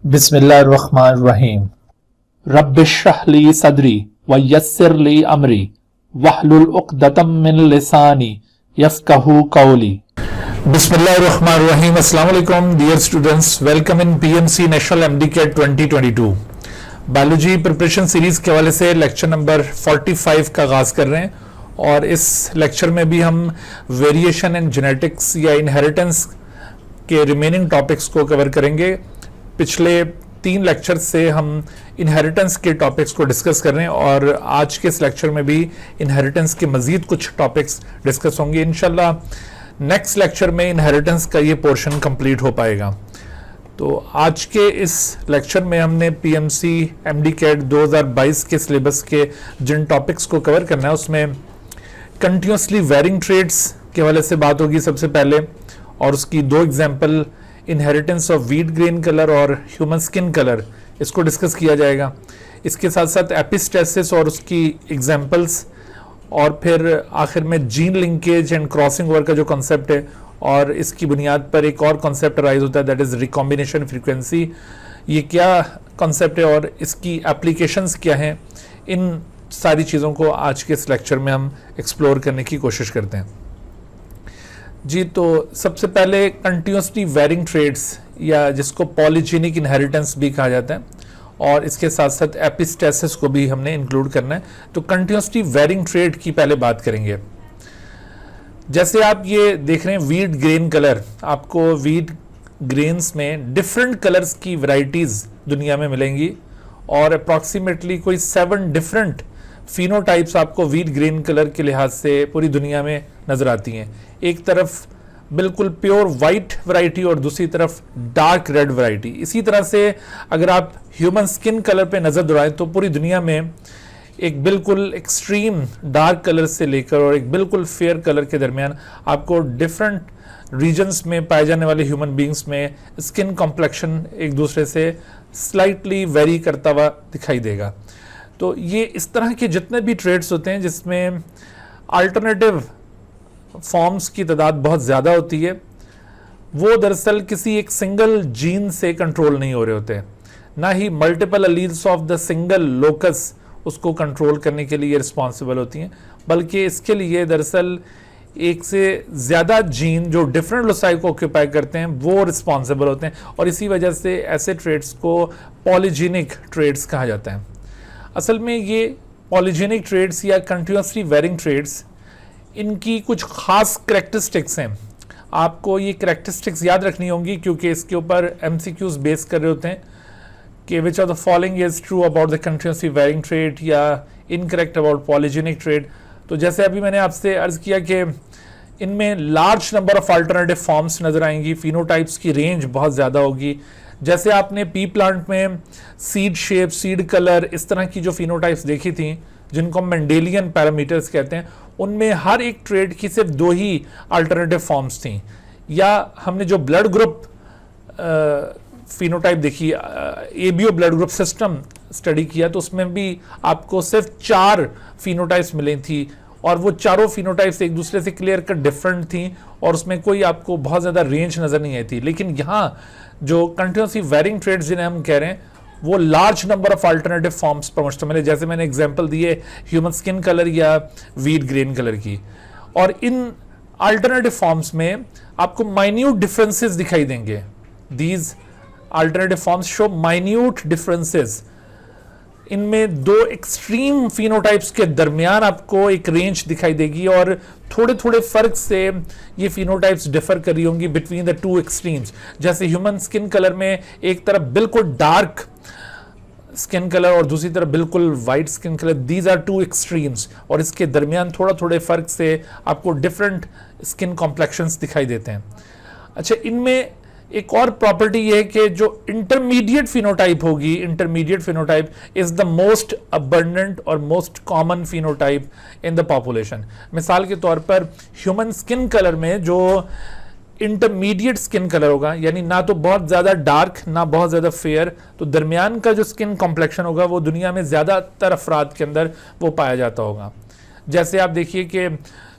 बिस्मिल्लाहिर्रहमानिर्रहीम। रब्बिश्रह ली सदरी व यस्सिर ली अमरी वहलुल उक़दतम मिन लिसानी यफ़क़हू क़ौली। बिस्मिल्लाहिर्रहमानिर्रहीम। अस्सलाम वालेकुम dear students, welcome in PMC national MDCAT 2022 biology preparation series के हवाले से लेक्चर नंबर 45 का आगाज कर रहे हैं और इस लेक्चर में भी हम वेरिएशन इन जेनेटिक्स या इनहेरिटेंस के रिमेनिंग टॉपिक्स को कवर करेंगे। पिछले 3 लेक्चर से हम इनहेरिटेंस के टॉपिक्स को डिस्कस कर रहे हैं और आज के इस लेक्चर में भी इनहेरिटेंस के मजीद कुछ टॉपिक्स डिस्कस होंगे। इंशाल्लाह नेक्स्ट लेक्चर में इनहेरिटेंस का ये पोर्शन कंप्लीट हो पाएगा। तो आज के इस लेक्चर में हमने पीएमसी एमडीकेट 2022 के सिलेबस के जिन टॉपिक्स को कवर करना है उसमें कंटिन्यूसली वेरिंग ट्रेड्स के हवाले से बात होगी सबसे पहले, और उसकी 2 example inheritance of wheat grain colour और ह्यूमन स्किन कलर, इसको डिस्कस किया जाएगा। इसके साथ साथ एपिस्टेसिस और उसकी एग्जाम्पल्स, और फिर आखिर में gene linkage and crossing over का जो कॉन्सेप्ट है, और इसकी बुनियाद पर एक और कॉन्सेप्ट राइज होता है दैट इज रिकॉम्बिनेशन फ्रीक्वेंसी। ये क्या कॉन्सेप्ट है और इसकी एप्लीकेशंस क्या हैं, इन सारी चीज़ों को आज के इस लेक्चर में हम एक्सप्लोर करने की कोशिश करते हैं जी। तो सबसे पहले कंटिन्यूसली वेरिंग ट्रेड्स या जिसको पॉलीजेनिक इनहेरिटेंस भी कहा जाता है, और इसके साथ साथ एपिस्टेसिस को भी हमने इंक्लूड करना है। तो कंटिन्यूसली वेरिंग ट्रेड की पहले बात करेंगे। जैसे आप ये देख रहे हैं वीट ग्रेन कलर, आपको वीट ग्रेन्स में डिफरेंट कलर्स की वैरायटीज दुनिया में मिलेंगी और अप्रॉक्सीमेटली कोई 7 डिफरेंट फिनोटाइप्स आपको वीट ग्रेन कलर के लिहाज से पूरी दुनिया में नजर आती हैं। एक तरफ बिल्कुल प्योर वाइट वैरायटी और दूसरी तरफ डार्क रेड वैरायटी। इसी तरह से अगर आप ह्यूमन स्किन कलर पे नजर दौड़ाएं तो पूरी दुनिया में एक बिल्कुल एक्सट्रीम डार्क कलर से लेकर और एक बिल्कुल फेयर कलर के दरमियान आपको डिफरेंट रीजन्स में पाए जाने वाले ह्यूमन बींग्स में स्किन कॉम्प्लेक्शन एक दूसरे से स्लाइटली वेरी करता हुआ दिखाई देगा। तो ये इस तरह के जितने भी ट्रेड्स होते हैं जिसमें अल्टरनेटिव फॉर्म्स की तादाद बहुत ज़्यादा होती है, वो दरअसल किसी एक सिंगल जीन से कंट्रोल नहीं हो रहे होते, ना ही multiple alleles of the single locus उसको कंट्रोल करने के लिए रिस्पॉन्सिबल होती हैं, बल्कि इसके लिए दरअसल एक से ज़्यादा जीन जो डिफरेंट लोसाई को ऑक्यूपाई करते हैं वो रिस्पॉन्सिबल होते हैं, और इसी वजह से ऐसे ट्रेड्स को पॉलीजेनिक ट्रेड्स कहा जाता है। असल में ये पॉलीजेनिक ट्रेड्स या कंटिन्यूसली वेरिंग ट्रेड्स, इनकी कुछ खास करैक्टरिस्टिक्स हैं। आपको ये करैक्टरिस्टिक्स याद रखनी होंगी क्योंकि इसके ऊपर एमसीक्यूज बेस कर रहे होते हैं कि which of the following is true about the continuously varying trait या इनकरेक्ट अबाउट पॉलीजेनिक ट्रेड। तो जैसे अभी मैंने आपसे अर्ज किया कि इनमें large number of alternative forms नजर आएंगी, फिनोटाइप्स की रेंज बहुत ज़्यादा होगी। जैसे आपने पी प्लांट में सीड शेप, सीड कलर, इस तरह की जो फिनोटाइप्स देखी थी जिनको मेंडेलियन पैरामीटर्स कहते हैं, उनमें हर एक ट्रेड की सिर्फ 2 ही अल्टरनेटिव फॉर्म्स थी। या हमने जो ब्लड ग्रुप फिनोटाइप देखी, ABO blood group system study किया, तो उसमें भी आपको सिर्फ 4 फिनोटाइप्स मिली थी और वो चारों फिनोटाइप्स एक दूसरे से क्लियर कट डिफरेंट थी और उसमें कोई आपको बहुत ज़्यादा रेंज नज़र नहीं आई थी। लेकिन यहाँ जो कंटिन्यूसली वेरिंग ट्रेड्स जिन्हें हम कह रहे हैं वो large number of alternative forms पर मुश्तमिल है। जैसे मैंने एग्जांपल दिए ह्यूमन स्किन कलर या वीट ग्रेन कलर की, और इन अल्टरनेटिव फॉर्म्स में आपको माइन्यूट डिफरेंसेस दिखाई देंगे। These alternative forms show minute differences. इनमें 2 एक्सट्रीम फिनोटाइप्स के दरमियान आपको एक रेंज दिखाई देगी और थोड़े थोड़े फर्क से ये फिनोटाइप्स डिफर कर रही होंगी बिटवीन द 2 एक्सट्रीम्स। जैसे ह्यूमन स्किन कलर में एक तरफ बिल्कुल डार्क स्किन कलर और दूसरी तरफ बिल्कुल white skin colour, these are 2 extremes, और इसके दरमियान थोड़ा थोड़े फर्क से आपको डिफरेंट स्किन कॉम्प्लेक्शंस दिखाई देते हैं। अच्छा, इनमें एक और प्रॉपर्टी ये है कि जो इंटरमीडिएट फिनोटाइप होगी, intermediate phenotype is the most abundant और most common phenotype in the population. मिसाल के तौर पर ह्यूमन स्किन कलर में जो इंटरमीडिएट स्किन कलर होगा, यानी ना तो बहुत ज़्यादा डार्क ना बहुत ज़्यादा फेयर, तो दरमियान का जो स्किन कॉम्प्लेक्शन होगा वो दुनिया में ज़्यादातर अफराद के अंदर वो पाया जाता होगा। जैसे आप देखिए कि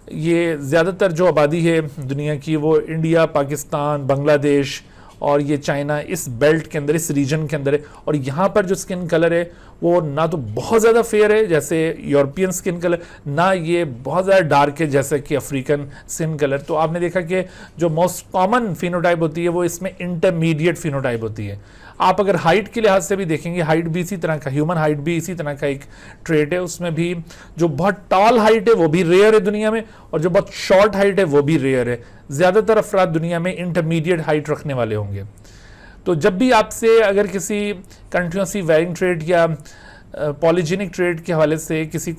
ये ज़्यादातर जो आबादी है दुनिया की वो इंडिया, पाकिस्तान, बांग्लादेश और ये चाइना इस बेल्ट के अंदर, इस रीजन के अंदर है। और यहाँ पर जो स्किन कलर है वो ना तो बहुत ज़्यादा फेयर है जैसे यूरोपियन स्किन कलर, ना ये बहुत ज़्यादा डार्क है जैसे कि अफ्रीकन स्किन कलर। तो आपने देखा कि जो मोस्ट कॉमन फिनोटाइप होती है वो इसमें इंटरमीडिएट फिनोटाइप होती है। आप अगर हाइट के लिहाज से भी देखेंगे, हाइट भी इसी तरह का, ह्यूमन हाइट भी इसी तरह का एक ट्रेट है। उसमें भी जो बहुत टॉल हाइट है वो भी रेयर है दुनिया में, और जो बहुत शॉर्ट हाइट है वो भी रेयर है। ज़्यादातर अफराद दुनिया में इंटरमीडिएट हाइट रखने वाले होंगे। तो जब भी आपसे अगर किसी कंटिन्यूअसली वेरिंग ट्रेड या पॉलीजेनिक ट्रेड के हवाले से किसी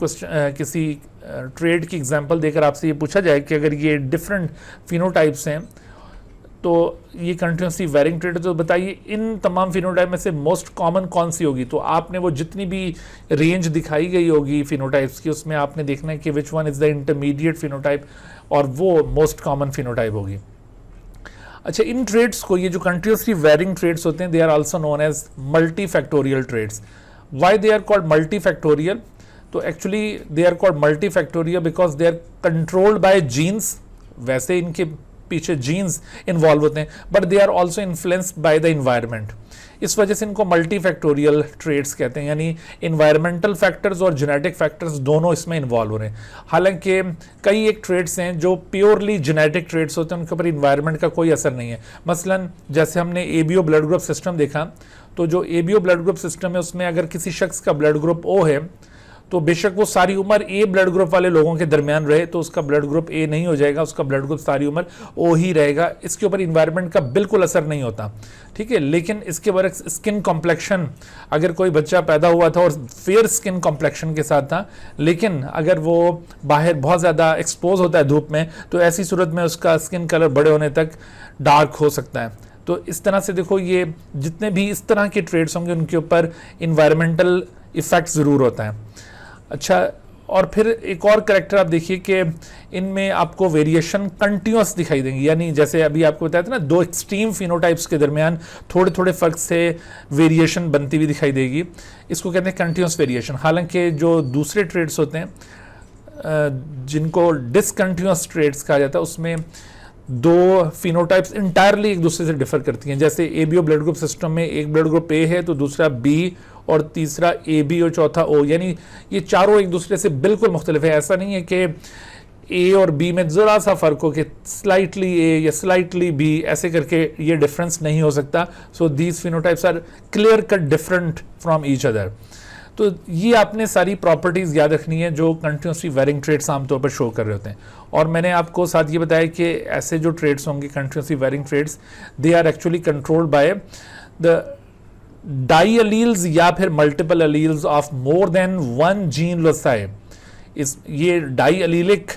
ट्रेड की एग्जांपल देकर आपसे ये पूछा जाए कि अगर ये डिफरेंट फिनोटाइप्स हैं तो ये कंटिन्यूअसली वेरिंग ट्रेड है, तो बताइए इन तमाम फिनोटाइप में से मोस्ट कॉमन कौन सी होगी। तो आपने वो जितनी भी रेंज दिखाई गई होगी फिनोटाइप्स की, उसमें आपने देखना है कि which one is the intermediate phenotype, और वो मोस्ट कॉमन फिनोटाइप होगी। अच्छा, इन ट्रेड्स को, ये जो कंटिन्यूअसली वेरिंग ट्रेड्स होते हैं, they are also known as multifactorial traits. Why they are called multifactorial? तो actually they are called multifactorial because they are controlled by genes. वैसे इनके पीछे जीन्स इन्वॉल्व होते हैं, but they are also influenced by the environment. इस वजह से इनको मल्टी फैक्टोरियल ट्रेड्स कहते हैं, यानी इन्वायरमेंटल फैक्टर्स और जेनेटिक फैक्टर्स दोनों इसमें इन्वॉल्व हो रहे हैं। हालांकि कई एक ट्रेड्स हैं जो प्योरली जेनेटिक ट्रेड्स होते हैं, उनके ऊपर इन्वायरमेंट का कोई असर नहीं है। मसलन जैसे हमने एबीओ ब्लड ग्रुप सिस्टम देखा, तो जो एबीओ ब्लड ग्रुप सिस्टम है उसमें अगर किसी शख्स का ब्लड ग्रुप ओ है तो बेशक वो सारी उम्र ए ब्लड ग्रुप वाले लोगों के दरमियान रहे तो उसका ब्लड ग्रुप ए नहीं हो जाएगा, उसका ब्लड ग्रुप सारी उम्र ओ ही रहेगा। इसके ऊपर इन्वायरमेंट का बिल्कुल असर नहीं होता, ठीक है। लेकिन इसके ऊपर स्किन कॉम्प्लेक्शन, अगर कोई बच्चा पैदा हुआ था और फेयर स्किन कॉम्प्लेक्शन के साथ था, लेकिन अगर वो बाहर बहुत ज़्यादा एक्सपोज होता है धूप में, तो ऐसी सूरत में उसका स्किन कलर बड़े होने तक डार्क हो सकता है। तो इस तरह से देखो, ये जितने भी इस तरह के ट्रेड्स होंगे उनके ऊपर इन्वायरमेंटल इफेक्ट ज़रूर होता है। अच्छा, और फिर एक और करेक्टर आप देखिए कि इनमें आपको वेरिएशन कंटिन्यूअस दिखाई देंगी, यानी जैसे अभी आपको बताया था ना, दो एक्सट्रीम फिनोटाइप्स के दरमियान थोड़े थोड़े फर्क से वेरिएशन बनती हुई दिखाई देगी। इसको कहते हैं कंटिन्यूअस वेरिएशन। हालांकि जो दूसरे ट्रेड्स होते हैं जिनको डिसकंटिन्यूअस ट्रेड्स कहा जाता है, उसमें दो फिनोटाइप्स इंटायरली एक दूसरे से डिफर करती हैं। जैसे एबीओ ब्लड ग्रुप सिस्टम में एक ब्लड ग्रुप ए है तो दूसरा बी और तीसरा ए बी और चौथा ओ, यानी ये चारों एक दूसरे से बिल्कुल मुख्तलिफ है। ऐसा नहीं है कि ए और बी में ज़रा सा फ़र्क हो कि स्लाइटली ए या स्लाइटली बी, ऐसे करके ये डिफरेंस नहीं हो सकता। So these phenotypes are clear cut different from each other. तो ये आपने सारी प्रॉपर्टीज़ याद रखनी है जो कंटिन्यूसली वेरिंग ट्रेड्स आमतौर पर शो कर रहे होते हैं। और मैंने आपको साथ ये बताया कि ऐसे जो ट्रेड्स होंगे continuously varying traits, they are actually controlled by the di alleles या फिर multiple alleles of more than one gene loci. ये डाई अलीलिक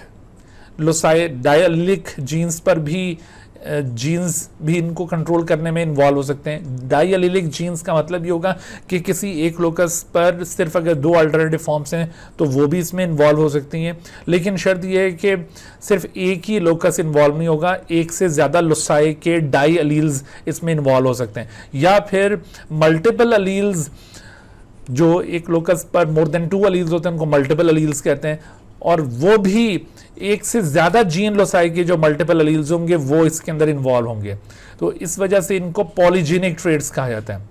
जीन्स पर भी जीन्स भी इनको कंट्रोल करने में इन्वॉल्व हो सकते हैं। डाई अलीलिक जीन्स का मतलब ये होगा कि किसी एक लोकस पर सिर्फ अगर दो अल्टरनेटिव फॉर्म्स हैं तो वो भी इसमें इन्वॉल्व हो सकती हैं, लेकिन शर्त यह है कि सिर्फ एक ही लोकस इन्वॉल्व नहीं होगा, एक से ज़्यादा लोसाई के डाई अलील्स इसमें इन्वॉल्व हो सकते हैं। या फिर मल्टीपल अलील्स, जो एक लोकस पर मोर देन 2 अलील्स होते हैं उनको मल्टीपल अलील्स कहते हैं, और वो भी एक से ज्यादा जीन लोसाई के जो मल्टीपल अलील्स होंगे वो इसके अंदर इन्वॉल्व होंगे। तो इस वजह से इनको पॉलीजेनिक ट्रेड्स कहा जाता है।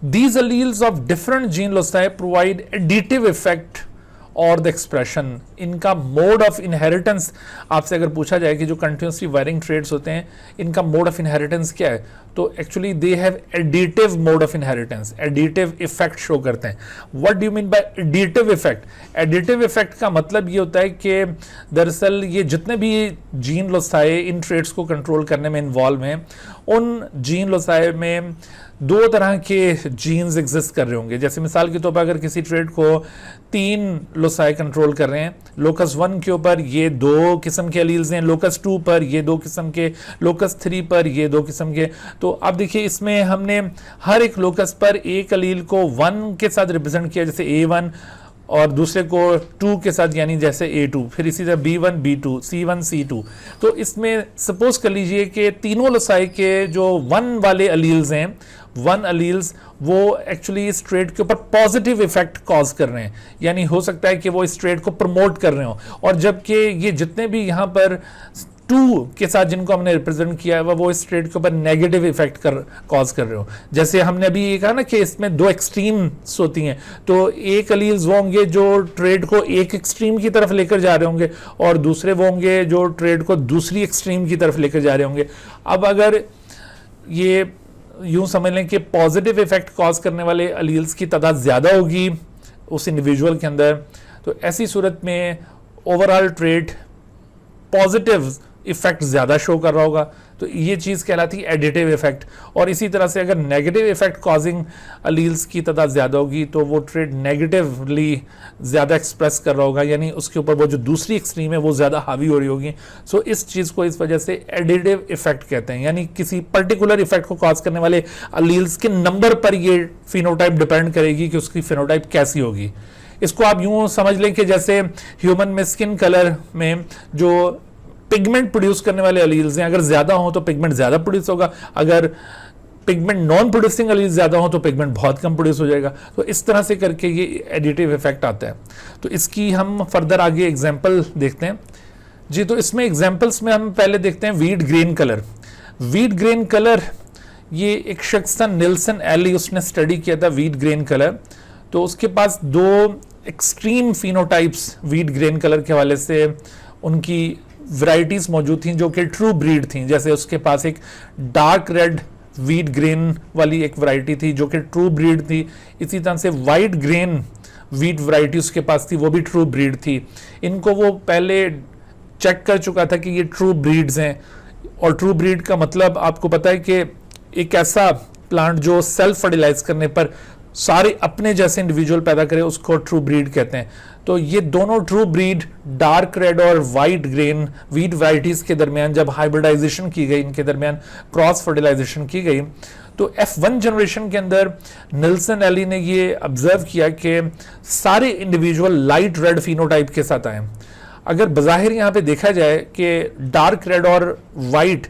These alleles of different gene loci provide additive effect और द एक्सप्रेशन। इनका मोड ऑफ इनहेरिटेंस, आपसे अगर पूछा जाए कि जो कंटिन्यूसली वेरिंग ट्रेड्स होते हैं इनका मोड ऑफ इनहेरिटेंस क्या है, तो actually they have additive mode of inheritance, additive effect show करते हैं। What do you mean by additive effect? Additive effect का मतलब ये होता है कि दरअसल ये जितने भी जीन लोसाई इन ट्रेड्स को कंट्रोल करने में इन्वॉल्व हैं, उन जीन लोसाई में दो तरह के जीन्स एग्जिस्ट कर रहे होंगे। जैसे मिसाल के तौर पर अगर किसी ट्रेड को 3 लोसाई कंट्रोल कर रहे हैं, लोकस 1 के ऊपर ये 2 किस्म के अलील्स हैं, लोकस 2 पर ये 2 किस्म के, लोकस 3 पर ये 2 किस्म के। तो अब देखिए इसमें हमने हर एक लोकस पर एक अलील को 1 के साथ रिप्रेजेंट किया, जैसे A1, और दूसरे को 2 के साथ, यानी जैसे A2, फिर इसी तरह B1 B2 C1 C2। तो इसमें सपोज कर लीजिए कि तीनों लोसाई के जो 1 वाले अलील्स हैं, 1 अलील्स, वो एक्चुअली इस ट्रेड के ऊपर पॉजिटिव इफेक्ट कॉज कर रहे हैं, यानी हो सकता है कि वो इस ट्रेड को प्रमोट कर रहे हो। और जबकि ये जितने भी यहाँ पर 2 के साथ जिनको हमने रिप्रेजेंट किया है वो इस ट्रेड के ऊपर नेगेटिव इफेक्ट कॉज कर रहे हो। जैसे हमने अभी ये कहा ना कि इसमें 2 एक्सट्रीम्स होती हैं, तो एक अलील्स वो होंगे जो ट्रेड को एक एक्सट्रीम की तरफ लेकर जा रहे होंगे और दूसरे वो होंगे जो ट्रेड को दूसरी एक्सट्रीम की तरफ लेकर जा रहे होंगे। अब अगर ये यूं समझ लें कि पॉजिटिव इफेक्ट कॉज करने वाले अलील्स की तादाद ज़्यादा होगी उस इंडिविजुअल के अंदर, तो ऐसी सूरत में ओवरऑल ट्रेड पॉजिटिव इफेक्ट ज़्यादा शो कर रहा होगा, तो ये चीज़ कहलाती है एडिटिव इफेक्ट। और इसी तरह से अगर नेगेटिव इफेक्ट कॉजिंग अलील्स की तादाद ज़्यादा होगी तो वो ट्रेड नेगेटिवली ज़्यादा एक्सप्रेस कर रहा होगा, यानी उसके ऊपर वो जो दूसरी एक्सट्रीम है वो ज़्यादा हावी हो रही होगी। सो इस चीज़ को इस वजह से एडिटिव इफेक्ट कहते हैं, यानी किसी पर्टिकुलर इफेक्ट को कॉज करने वाले अलील्स के नंबर पर ये फिनोटाइप डिपेंड करेगी कि उसकी फिनोटाइप कैसी होगी। इसको आप यूँ समझ लें कि जैसे ह्यूमन में स्किन कलर में जो पिगमेंट प्रोड्यूस करने वाले अलील्स हैं, अगर ज्यादा हो तो पिगमेंट ज्यादा प्रोड्यूस होगा, अगर पिगमेंट नॉन प्रोड्यूसिंग अलील्स ज्यादा हो तो पिगमेंट बहुत कम प्रोड्यूस हो जाएगा। तो इस तरह से करके ये एडिटिव इफेक्ट आता है। तो इसकी हम फर्दर आगे एग्जांपल देखते हैं जी। तो इसमें एग्जांपल्स में हम पहले देखते हैं wheat grain colour. Wheat grain colour ये एक शख्स था निल्सन एली, उसने स्टडी किया था वीट ग्रेन कलर। तो उसके पास 2 extreme phenotypes wheat grain colour के हवाले से उनकी वैरायटीज मौजूद थी जो कि ट्रू ब्रीड थी। जैसे उसके पास एक डार्क रेड वीट ग्रेन वाली एक वैरायटी थी जो कि ट्रू ब्रीड थी। इसी तरह से वाइट ग्रेन वीट वैरायटी उसके पास थी, वो भी ट्रू ब्रीड थी। इनको वो पहले चेक कर चुका था कि ये ट्रू ब्रीड्स हैं, और ट्रू ब्रीड का मतलब आपको पता है कि एक ऐसा प्लांट जो सेल्फ फर्टिलाइज करने पर सारे अपने जैसे इंडिविजुअल पैदा करे, उसको ट्रू ब्रीड कहते हैं। तो ये दोनों ट्रू ब्रीड डार्क रेड और वाइट ग्रेन वीट वैराइटीज के दरमियान जब हाइब्रिडाइजेशन की गई, इनके दरमियान क्रॉस फर्टिलाइजेशन की गई, तो F1 जनरेशन के अंदर निल्सन एली ने ये ऑब्जर्व किया कि सारे इंडिविजुअल लाइट रेड फिनोटाइप के साथ आए। अगर बज़ाहिर यहाँ पे देखा जाए कि डार्क रेड और वाइट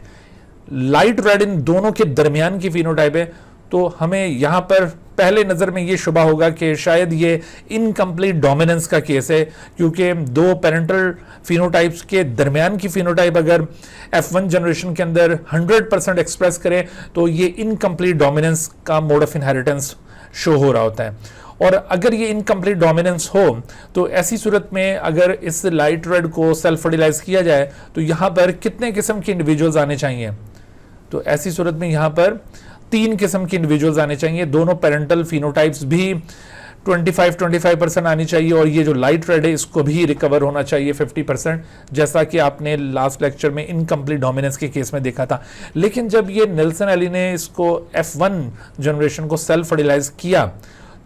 लाइट रेड इन दोनों के दरमियान की फिनोटाइप है, तो हमें यहाँ पर पहले नज़र में ये शुबा होगा कि शायद ये इनकम्प्लीट डोमिनेंस का केस है, क्योंकि 2 पेरेंटल फिनोटाइप्स के दरमियान की फिनोटाइप अगर F1 जनरेशन के अंदर 100% एक्सप्रेस करें तो ये इनकम्प्लीट डोमिनेंस का मोड ऑफ इनहेरिटेंस शो हो रहा होता है। और अगर ये इनकम्प्लीट डोमिनेंस हो तो ऐसी सूरत में अगर इस लाइट रेड को सेल्फ फर्टिलाइज किया जाए तो यहाँ पर कितने किस्म के इंडिविजुअल्स आने चाहिए? तो ऐसी सूरत में यहाँ पर 3 किस्म के इंडिविजुअल्स आने चाहिए। दोनों पेरेंटल फिनोटाइप्स भी 25% आनी चाहिए, और ये जो लाइट रेड है इसको भी रिकवर होना चाहिए 50%, जैसा कि आपने लास्ट लेक्चर में इनकम्प्लीट डोमिनेंस के केस में देखा था। लेकिन जब ये निल्सन एली ने इसको F1 जनरेशन को सेल्फ फर्टिलाइज किया,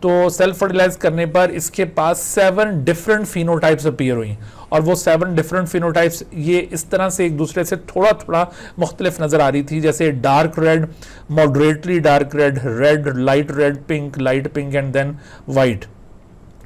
तो सेल्फ फर्टिलाइज करने पर इसके पास 7 डिफरेंट फिनोटाइप्स अपीयर हुई, और वो 7 डिफरेंट फिनोटाइप्स ये इस तरह से एक दूसरे से थोड़ा थोड़ा मुख्तलिफ नजर आ रही थी, जैसे dark red, moderately dark red, red, light red, pink, light pink and then white.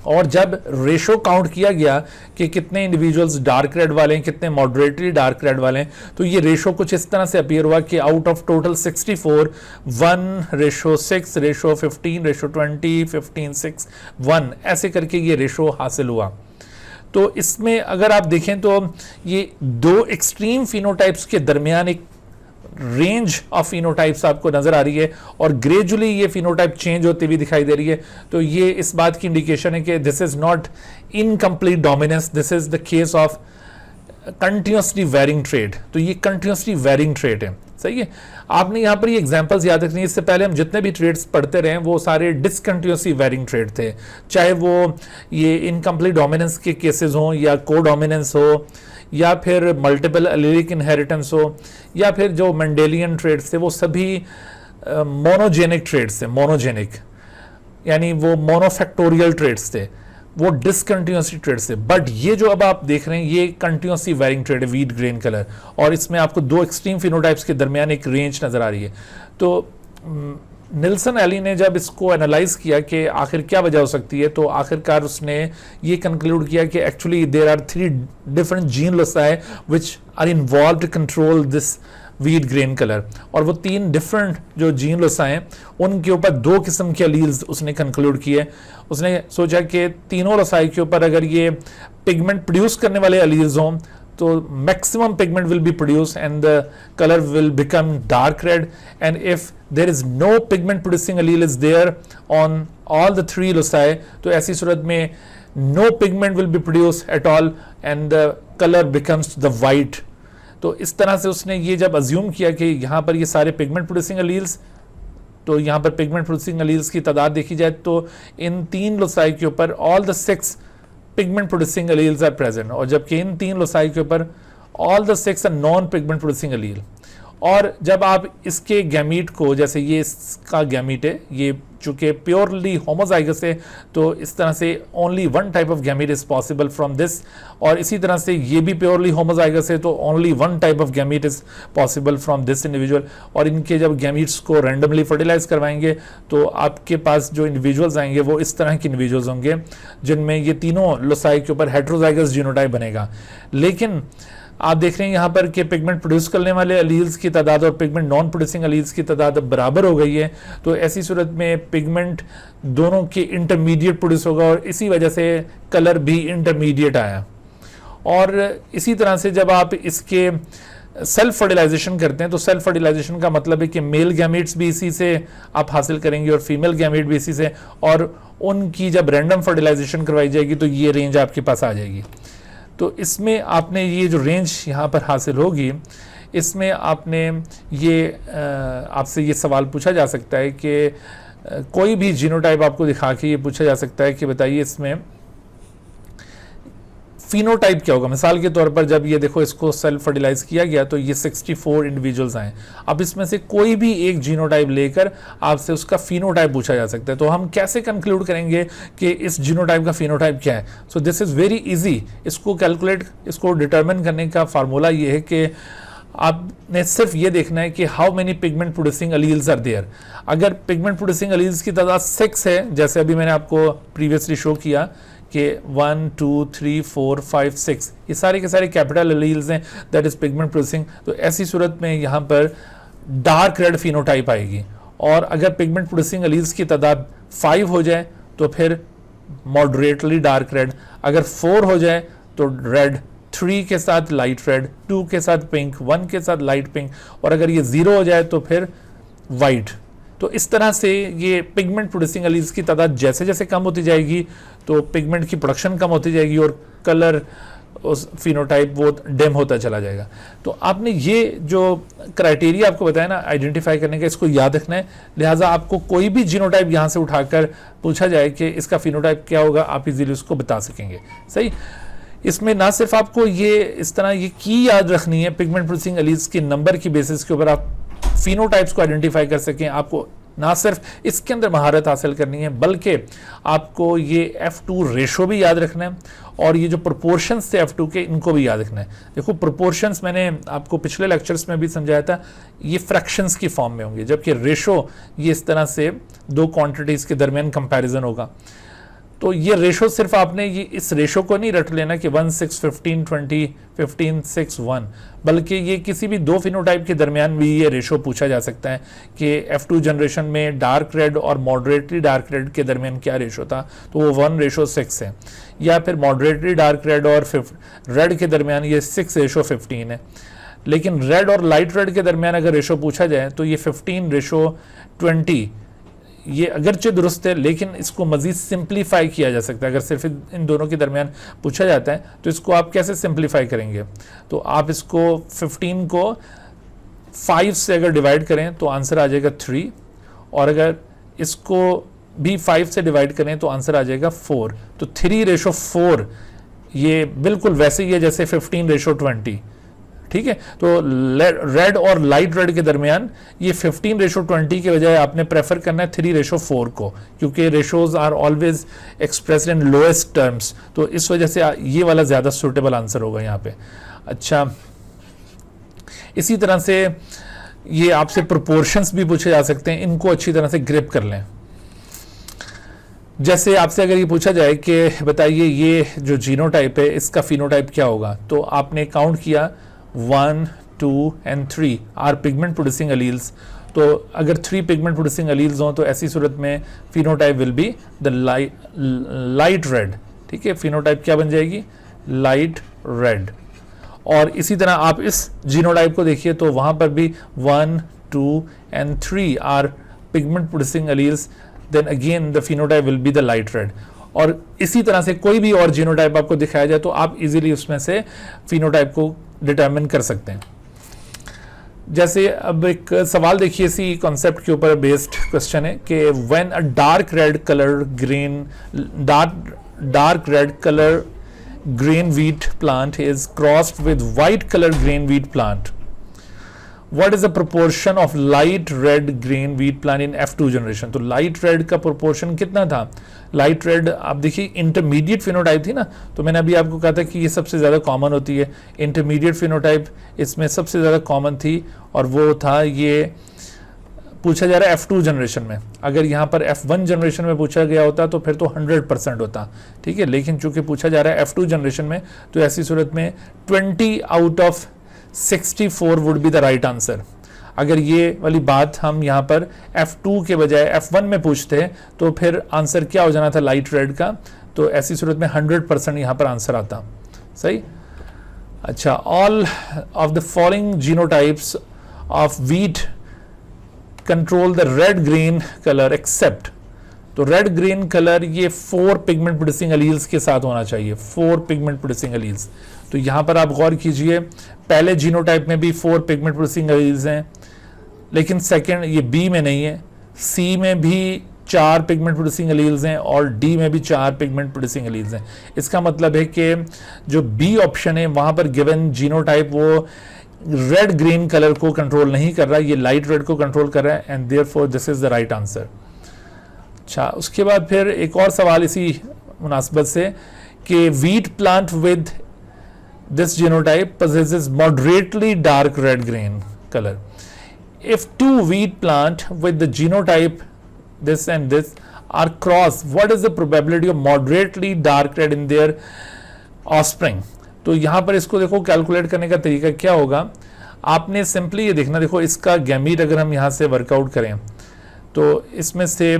और जब रेशो काउंट किया गया कि कितने इंडिविजुअल्स डार्क रेड वाले हैं, कितने मॉडरेटली डार्क रेड वाले हैं, तो ये रेशो कुछ इस तरह से अपीयर हुआ कि आउट ऑफ टोटल 64 1:6 15 20 15 6 1 ऐसे करके ये रेशो हासिल हुआ। तो इसमें अगर आप देखें तो ये 2 एक्सट्रीम फिनोटाइप्स के दरमियान एक रेंज ऑफ फिनोटाइप्स आपको नजर आ रही है, और ग्रेजुअली ये फिनोटाइप चेंज होती हुई दिखाई दे रही है। तो ये इस बात की इंडिकेशन है कि this is not incomplete dominance, this is the case of continuously varying trait. तो ये कंटिन्यूसली वेरिंग ट्रेड है, सही है। आपने यहाँ पर ये एग्जांपल्स याद रखनी है। इससे पहले हम जितने भी ट्रेड्स पढ़ते रहे वो सारे डिसकंटिन्यूसली वेरिंग ट्रेड थे, चाहे वो ये इनकम्प्लीट डोमिनेंस के केसेस हों, या को डोमिनेंस हो, या फिर मल्टीपल एलिलिक इनहेरिटेंस हो, या फिर जो मेंडेलियन ट्रेड्स थे वो सभी मोनोजेनिक ट्रेड्स थे। मोनोजेनिक यानी वो मोनोफैक्टोरियल ट्रेड्स थे, वो डिसकंटिन्यूसली ट्रेड्स थे। बट ये जो अब आप देख रहे हैं ये कंटिन्यूसली वेरिंग ट्रेड है, वीट ग्रेन कलर, और इसमें आपको 2 एक्सट्रीम फिनोटाइप्स के दरमियान एक रेंज नजर आ रही है। तो निल्सन एली ने जब इसको एनालाइज किया कि आखिर क्या वजह हो सकती है, तो आखिरकार उसने ये कंक्लूड किया कि actually there are 3 different gene loci which are involved to control this wheat grain colour. और वो 3 डिफरेंट जो जीन लोसाई हैं उनके ऊपर 2 किस्म के अलील्स उसने कंक्लूड किए। उसने सोचा कि तीनों लोसाई के ऊपर अगर ये पिगमेंट प्रोड्यूस करने वाले अलील्स हों तो maximum pigment will be produced and the color will become dark red. And if there is no pigment producing allele is there on all the three loci, तो ऐसी सूरत में no pigment will be produced at all and the color becomes the white. तो इस तरह से उसने ये जब अज्यूम किया कि यहाँ पर ये सारे पिगमेंट प्रोड्यूसिंग अलील्स, तो यहाँ पर पिगमेंट प्रोड्यूसिंग अलील्स की तादाद देखी जाए तो इन 3 लोसाई के ऊपर all the 6 pigment producing alleles are present, और जबकि इन 3 लोसाई के ऊपर all the 6 are non pigment producing allele. और जब आप इसके गैमीट को, जैसे ये इसका गैमीट है, ये चूंकि प्योरली होमोजाइगस है, तो इस तरह से only one type of gamete is possible from this, और इसी तरह से ये भी प्योरली होमोजाइगस है, तो only one type of gamete is possible from this individual. और इनके जब गैमीट्स को रैंडमली फर्टिलाइज करवाएंगे तो आपके पास जो इंडिविजुअल्स आएंगे वो इस तरह के इंडिविजुअल्स होंगे जिनमें ये तीनों लोसाई के ऊपर हेट्रोजाइगस जीनोटाइप बनेगा। लेकिन आप देख रहे हैं यहाँ पर कि पिगमेंट प्रोड्यूस करने वाले अलील्स की तादाद और पिगमेंट नॉन प्रोड्यूसिंग अलील्स की तादाद बराबर हो गई है, तो ऐसी सूरत में पिगमेंट दोनों के इंटरमीडिएट प्रोड्यूस होगा और इसी वजह से कलर भी इंटरमीडिएट आया। और इसी तरह से जब आप इसके सेल्फ फर्टिलाइजेशन करते हैं तो सेल्फ फर्टिलाइजेशन का मतलब है कि मेल गैमीट्स भी इसी से आप हासिल करेंगे और फीमेल गैमीट भी इसी से, और उनकी जब रैंडम फर्टिलाइजेशन करवाई जाएगी तो ये रेंज आपके पास आ जाएगी। तो इसमें आपने ये जो रेंज यहाँ पर हासिल होगी, इसमें आपने ये आपसे ये सवाल पूछा जा सकता है कि कोई भी जीनोटाइप आपको दिखा के ये पूछा जा सकता है कि बताइए इसमें फिनोटाइप क्या होगा। मिसाल के तौर पर जब ये देखो इसको सेल्फ फर्टिलाइज किया गया तो ये 64 इंडिविजुअल्स आए, अब इसमें से कोई भी एक जीनोटाइप लेकर आपसे उसका फिनोटाइप पूछा जा सकता है, तो हम कैसे कंक्लूड करेंगे कि इस जीनोटाइप का फिनोटाइप क्या है। So this is very easy, इसको कैलकुलेट, इसको डिटरमिन करने का फार्मूला ये है कि आपने सिर्फ ये देखना है कि how many pigment producing alleles are there. अगर पिगमेंट प्रोड्यूसिंग अलील्स की तादाद 6 है, जैसे अभी मैंने आपको प्रीवियसली शो किया कि 1 2 3 4 5 6 ये सारे के सारे कैपिटल अलील्स हैं, दैट इज पिगमेंट प्रोड्यूसिंग, तो ऐसी सूरत में यहाँ पर डार्क रेड फिनोटाइप आएगी। और अगर पिगमेंट प्रोड्यूसिंग अलील्स की तादाद 5 हो जाए तो फिर मॉडरेटली डार्क रेड, अगर 4 हो जाए तो रेड, 3 के साथ लाइट रेड, 2 के साथ पिंक, 1 के साथ लाइट पिंक, और अगर ये 0 हो जाए तो फिर वाइट। तो इस तरह से ये पिगमेंट प्रोड्यूसिंग अलील्स की तादाद जैसे जैसे कम होती जाएगी तो पिगमेंट की प्रोडक्शन कम होती जाएगी और कलर उस फिनोटाइप वो डिम होता चला जाएगा। तो आपने ये जो क्राइटेरिया आपको बताया ना आइडेंटिफाई करने का, इसको याद रखना है। लिहाजा आपको कोई भी जीनोटाइप यहाँ से उठाकर पूछा जाए कि इसका फिनोटाइप क्या होगा, आप इजीली उसको बता सकेंगे। सही, इसमें ना सिर्फ आपको ये इस तरह ये की याद रखनी है पिगमेंट प्रोड्यूसिंग अलील्स के नंबर की बेसिस के ऊपर आप फिनोटाइप्स को आइडेंटिफाई कर सकें, आपको ना सिर्फ इसके अंदर महारत हासिल करनी है बल्कि आपको ये F2 रेशो भी याद रखना है और ये जो प्रोपोर्शंस थे F2 के इनको भी याद रखना है। देखो प्रोपोर्शंस मैंने आपको पिछले लेक्चर्स में भी समझाया था, ये फ्रैक्शंस की फॉर्म में होंगे, जबकि रेशो ये इस तरह से दो क्वांटिटीज़ के दरमियान कंपैरिजन होगा। तो ये रेशो सिर्फ आपने ये इस रेशो को नहीं रट लेना कि 1 6 15 20 15 6 1, बल्कि ये किसी भी दो फिनोटाइप के दरमियान भी ये रेशो पूछा जा सकता है कि F2 जनरेशन में डार्क रेड और मॉडरेटली डार्क रेड के दरमियान क्या रेशो था, तो वो 1:6 है, या फिर मॉडरेटली डार्क रेड और रेड के दरमियान ये 6:15 है। लेकिन रेड और लाइट रेड के दरमियान अगर रेशो पूछा जाए तो ये 15:20, ये अगरचे दुरुस्त है लेकिन इसको मज़ीद सिंप्लीफाई किया जा सकता है। अगर सिर्फ इन दोनों के दरमियान पूछा जाता है तो इसको आप कैसे सिंप्लीफाई करेंगे, तो आप इसको 15 को 5 से अगर डिवाइड करें तो आंसर आ जाएगा 3, और अगर इसको भी 5 से डिवाइड करें तो आंसर आ जाएगा 4। तो 3:4 ये बिल्कुल वैसे ही है जैसे 15:20, ठीक है। तो रेड और लाइट रेड के दरमियान ये 15:20 के बजाय आपने प्रेफर करना है 3:4 को, क्योंकि ratios are always expressed in lowest terms, तो इस वजह से ये वाला ज़्यादा सूटेबल आंसर होगा यहाँ पे। अच्छा, इसी तरह से ये आपसे प्रोपोर्शंस भी पूछे जा सकते हैं, इनको अच्छी तरह से ग्रिप कर लें। जैसे आपसे अगर ये पूछा जाए कि बताइए ये जो जीनोटाइप है इसका फिनोटाइप क्या होगा, तो आपने काउंट किया 1 2 and 3 are pigment producing alleles, तो अगर 3 पिगमेंट प्रोड्यूसिंग अलील्स हों तो ऐसी सूरत में phenotype will be the light red, ठीक है। फिनोटाइप क्या बन जाएगी, लाइट रेड। और इसी तरह आप इस जीनोटाइप को देखिए तो वहां पर भी 1, 2 and 3 are pigment producing alleles, then again the phenotype will be the light red. और इसी तरह से कोई भी और जीनोटाइप आपको दिखाया जाए तो आप इजीली उसमें से फिनोटाइप को डिटरमिन कर सकते हैं। जैसे अब एक सवाल देखिए, इसी कॉन्सेप्ट के ऊपर बेस्ड क्वेश्चन है कि when a dark red colour green wheat plant is crossed with white color green wheat plant, what is the proportion of light red green wheat plant in F2 generation? तो light red का proportion कितना था? light red आप देखिए intermediate phenotype थी ना, तो मैंने अभी आपको कहा था कि ये सबसे ज़्यादा कॉमन होती है। इंटरमीडिएट फिनोटाइप इसमें सबसे ज़्यादा कॉमन थी और वो था, ये पूछा जा रहा है F2 जनरेशन में। अगर यहाँ पर F1 जनरेशन में पूछा गया होता तो फिर तो 100% होता, ठीक है, लेकिन चूंकि पूछा जा रहा है F2 जनरेशन में तो ऐसी सूरत में 20 out of 64 would be the right answer. अगर ये वाली बात हम यहाँ पर F2 के बजाय F1 में पूछते तो फिर आंसर क्या हो जाना था लाइट रेड का, तो ऐसी सूरत में 100% यहाँ पर आंसर आता। सही। अच्छा, all of the following genotypes of wheat control the red green colour except, तो रेड ग्रीन कलर ये 4 पिगमेंट प्रोड्यूसिंग एलील्स के साथ होना चाहिए, 4 पिगमेंट प्रोड्यूसिंग एलील्स। तो यहां पर आप गौर कीजिए, पहले जीनोटाइप में भी 4 पिगमेंट प्रोड्यूसिंग एलील्स हैं, लेकिन सेकंड ये बी में नहीं है, सी में भी 4 पिगमेंट प्रोड्यूसिंग एलील्स हैं और डी में भी 4 पिगमेंट प्रोड्यूसिंग एलील्स हैं। इसका मतलब है कि जो बी ऑप्शन है वहां पर गिवन जीनोटाइप वो रेड ग्रीन कलर को कंट्रोल नहीं कर रहा, ये लाइट रेड को कंट्रोल कर रहा है, and therefore this is the right answer. अच्छा, उसके बाद फिर एक और सवाल इसी मुनासबत से कि wheat plant with this genotype possesses moderately dark red green color. If two wheat plant with the genotype this and this are crossed, what is the probability of moderately dark red in their offspring? तो यहाँ पर इसको देखो calculate करने का तरीका क्या होगा, आपने सिंपली ये देखना, देखो इसका गैमीट अगर हम यहाँ से वर्कआउट करें तो इसमें से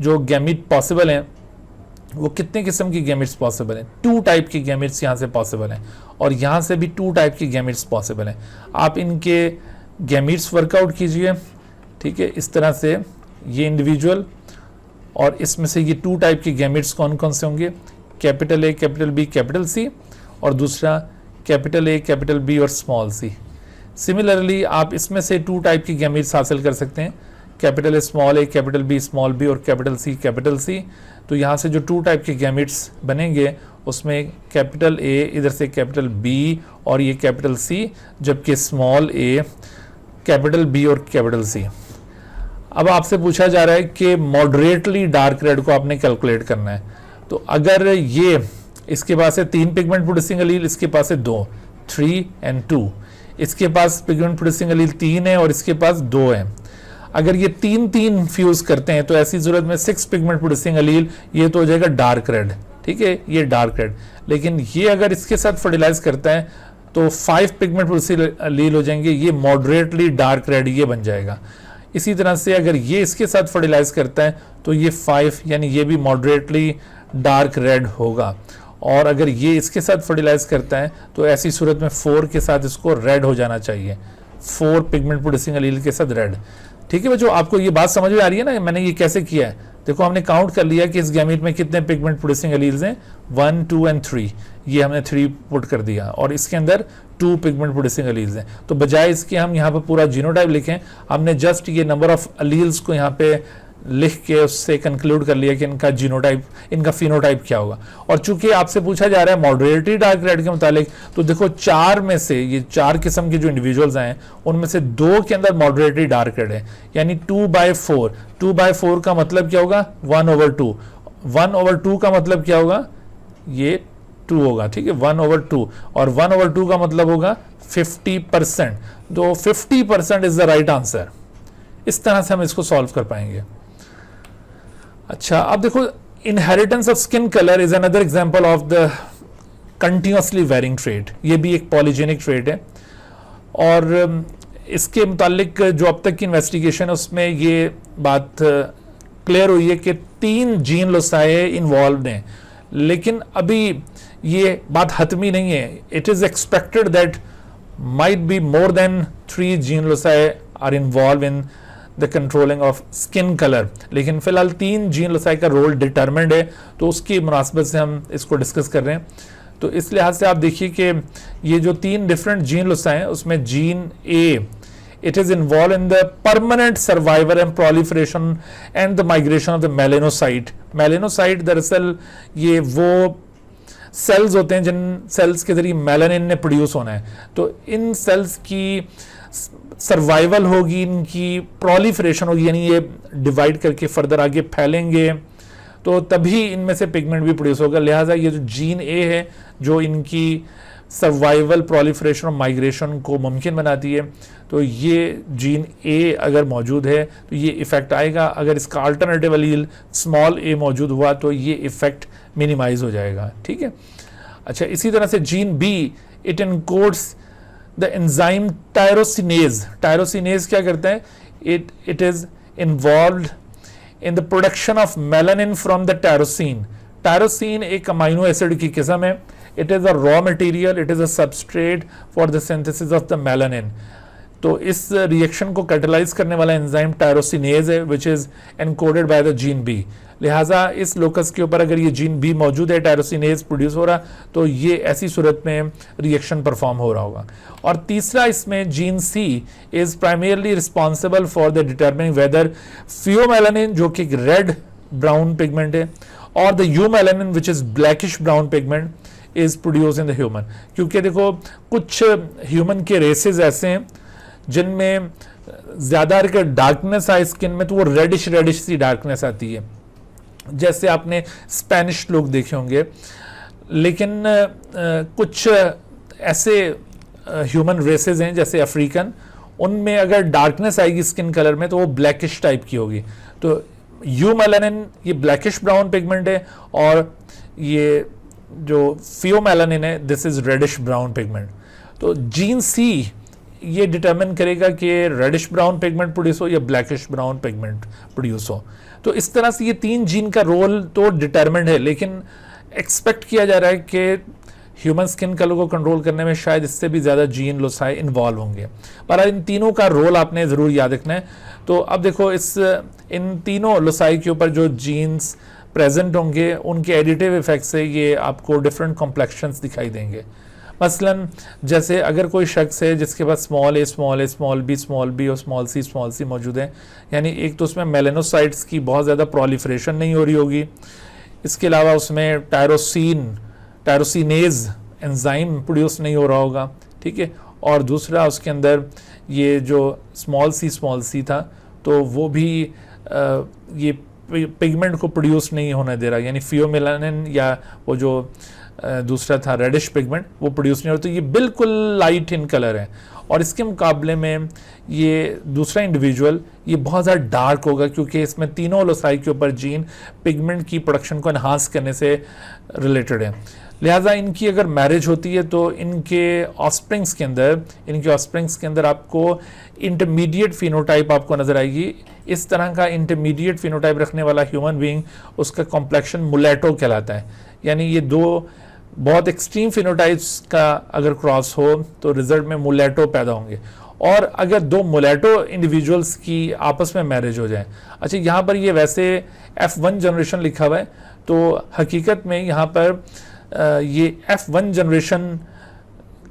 जो गैमीट पॉसिबल हैं वो कितने किस्म की गैमिट्स पॉसिबल हैं, 2 टाइप की गैमिट्स यहाँ से पॉसिबल हैं और यहाँ से भी 2 टाइप की गैमिट्स पॉसिबल हैं। आप इनके गैमिट्स वर्कआउट कीजिए, ठीक है, इस तरह से ये इंडिविजुअल और इसमें से ये 2 टाइप की गैमिट्स कौन कौन से होंगे, capital A, capital B, capital C, और दूसरा कैपिटल ए, कैपिटल बी और स्मॉल सी। सिमिलरली आप इसमें से 2 टाइप की गैमिट्स हासिल कर सकते हैं, capital A small A, capital B small B और कैपिटल सी कैपिटल सी। तो यहाँ से जो 2 टाइप के गैमिट्स बनेंगे उसमें कैपिटल ए, इधर से कैपिटल बी और ये कैपिटल सी, जबकि स्मॉल ए, कैपिटल बी और कैपिटल सी। अब आपसे पूछा जा रहा है कि मॉडरेटली डार्क रेड को आपने कैलकुलेट करना है। तो अगर ये इसके पास है 3 पिगमेंट प्रोड्यूसिंग एलील, इसके पास है 2, 3 and 2, इसके पास पिगमेंट प्रोड्यूसिंग एलील 3 है और इसके पास 2 है। अगर ये 3 फ्यूज करते हैं तो ऐसी सूरत में 6 पिगमेंट प्रोड्यूसिंग एलील, ये तो हो जाएगा डार्क रेड, ठीक है, ये डार्क रेड। लेकिन ये अगर इसके साथ फर्टिलाइज करता है तो 5 पिगमेंट प्रोड्यूसिंग एलील हो जाएंगे, ये मॉडरेटली डार्क रेड ये बन जाएगा। इसी तरह से अगर ये इसके साथ फर्टिलाइज करता है तो ये 5 यानी ये भी मॉडरेटली डार्क रेड होगा, और अगर ये इसके साथ फर्टिलाइज करता है तो ऐसी सूरत में 4 के साथ इसको रेड हो जाना चाहिए, 4 पिगमेंट प्रोड्यूसिंग एलील के साथ रेड। ठीक है बच्चों, आपको ये बात समझ में आ रही है ना, मैंने ये कैसे किया है। देखो हमने काउंट कर लिया कि इस गैमीट में कितने पिगमेंट प्रोड्यूसिंग एलील्स हैं, 1, 2 and 3, ये हमने 3 पुट कर दिया और इसके अंदर 2 पिगमेंट प्रोड्यूसिंग एलील्स हैं। तो बजाय इसके हम यहाँ पर पूरा जीनोटाइप लिखें, हमने जस्ट ये नंबर ऑफ एलील्स को यहाँ पे लिख के उससे कंक्लूड कर लिया कि इनका जीनोटाइप, इनका फिनोटाइप क्या होगा। और चूंकि आपसे पूछा जा रहा है मॉडरेटली डार्क रेड के मुतालिक, तो देखो 4 में से ये 4 किस्म के जो इंडिविजुअल्स हैं उनमें से 2 के अंदर मॉडरेटली डार्क रेड है, यानी 2/4। 2/4 का मतलब क्या होगा, 1/2। 1/2 का मतलब क्या होगा, ये 2 होगा, ठीक है, 1/2, और 1/2 का मतलब होगा 50%। तो 50% इज द राइट आंसर। इस तरह से हम इसको सॉल्व कर पाएंगे। अच्छा, अब देखो, inheritance of skin colour is another example of the continuously varying trait. ये भी एक पॉलीजेनिक ट्रेट है और इसके मुतालिक जो अब तक की इन्वेस्टिगेशन है उसमें ये बात क्लियर हुई है कि 3 जीन लोसाए इन्वॉल्व हैं, लेकिन अभी ये बात हतमी नहीं है. It is expected that might be more than 3 gene loci are involved in the controlling of skin color. लेकिन फिलहाल 3 जीन लोसाई का रोल डिटरमिन्ड है, तो उसकी मुनासबत से हम इसको डिस्कस कर रहे हैं. तो इस लिहाज से आप देखिए कि ये जो 3 डिफरेंट जीन लोसाई हैं उसमें gene A it is involved in the permanent survival and proliferation and the migration of the melanocyte. melanocyte दरअसल ये वो सेल्स होते हैं जिन सेल्स के जरिए मेलानिन ने प्रोड्यूस होना है. तो इन सेल्स की सर्वाइवल होगी, इनकी प्रोलिफरेशन होगी, यानी ये डिवाइड करके फर्दर आगे फैलेंगे, तो तभी इनमें से पिगमेंट भी प्रोड्यूस होगा. लिहाजा ये जो जीन ए है जो इनकी सर्वाइवल, प्रोलिफरेशन और माइग्रेशन को मुमकिन बनाती है, तो ये जीन ए अगर मौजूद है तो ये इफेक्ट आएगा. अगर इसका अल्टरनेटिव एलील स्मॉल ए मौजूद हुआ तो ये इफेक्ट मिनिमाइज हो जाएगा. ठीक है. अच्छा, इसी तरह से gene B it encodes the enzyme tyrosinase. Tyrosinase क्या करता है? It is involved in the production of melanin from the tyrosine. Tyrosine एक अमाइनो एसिड की किस्म है. It is a raw material, it is a substrate for the synthesis of the melanin. तो इस reaction को कैटलाइज करने वाला enzyme tyrosinase है which is encoded by the gene B. लिहाजा इस लोकस के ऊपर अगर ये जीन बी मौजूद है, टायरोसिनेज प्रोड्यूस हो रहा, तो ये ऐसी सूरत में रिएक्शन परफॉर्म हो रहा होगा. और तीसरा इसमें gene C is primarily responsible for the determining whether pheomelanin जो कि रेड ब्राउन पिगमेंट है और the eumelanin which is blackish brown pigment is produce in the human. क्योंकि देखो कुछ ह्यूमन के रेसेस ऐसे हैं जिनमें ज्यादा डार्कनेस आए स्किन में, तो वो रेडिश सी डार्कनेस आती है. जैसे आपने स्पेनिश लोग देखे होंगे. लेकिन कुछ ऐसे ह्यूमन रेसेस हैं जैसे अफ्रीकन, उनमें अगर डार्कनेस आएगी स्किन कलर में तो वो ब्लैकिश टाइप की होगी. तो यूमेलानिन ये ब्लैकिश ब्राउन पिगमेंट है और ये जो फियोमेलानिन है this is reddish brown pigment. तो जीन सी ये डिटरमिन करेगा कि रेडिश ब्राउन पिगमेंट प्रोड्यूस हो या ब्लैकिश ब्राउन पिगमेंट प्रोड्यूस हो. तो इस तरह से ये 3 जीन का रोल तो डिटरमिन्ड है, लेकिन एक्सपेक्ट किया जा रहा है कि ह्यूमन स्किन कलर को कंट्रोल करने में शायद इससे भी ज़्यादा जीन लोसाई इन्वॉल्व होंगे. पर इन तीनों का रोल आपने ज़रूर याद रखना है. तो अब देखो इन तीनों लोसाई के ऊपर जो जीन्स प्रेजेंट होंगे उनके एडिटिव इफेक्ट से ये आपको डिफरेंट कॉम्प्लेक्शंस दिखाई देंगे. मसलन जैसे अगर कोई शख्स है जिसके पास स्मॉल ए स्मॉल बी और स्मॉल सी मौजूद है, यानी एक तो उसमें मेलानोसाइट्स की बहुत ज़्यादा प्रोलिफरेशन नहीं हो रही होगी, इसके अलावा उसमें टायरोसिनेज एंजाइम प्रोड्यूस नहीं हो रहा होगा. ठीक है. और दूसरा उसके अंदर ये जो स्मॉल सी था तो वो भी ये पिगमेंट को प्रोड्यूस नहीं होने दे रहा, यानी फियोमेलानिन या वो जो दूसरा था रेडिश पिगमेंट वो प्रोड्यूस नहीं हो रहा. तो ये बिल्कुल लाइट इन कलर है. और इसके मुकाबले में ये दूसरा इंडिविजुअल ये बहुत ज़्यादा डार्क होगा क्योंकि इसमें तीनों लोसाई के ऊपर जीन पिगमेंट की प्रोडक्शन को एनहांस करने से रिलेटेड है. लिहाजा इनकी अगर मैरिज होती है तो इनके ऑफस्प्रिंग्स के अंदर आपको इंटरमीडिएट फिनोटाइप आपको नजर आएगी. इस तरह का इंटरमीडिएट फिनोटाइप रखने वाला ह्यूमन बीइंग उसका कॉम्प्लेक्शन मुलेटो कहलाता है. यानी ये दो बहुत एक्सट्रीम फिनोटाइप्स का अगर क्रॉस हो तो रिजल्ट में मुलेटो पैदा होंगे. और अगर दो मुलेटो इंडिविजुअल्स की आपस में मैरिज हो जाए, अच्छा यहाँ पर ये वैसे F1 जनरेशन लिखा हुआ है, तो हकीकत में यहाँ पर ये F1 जनरेशन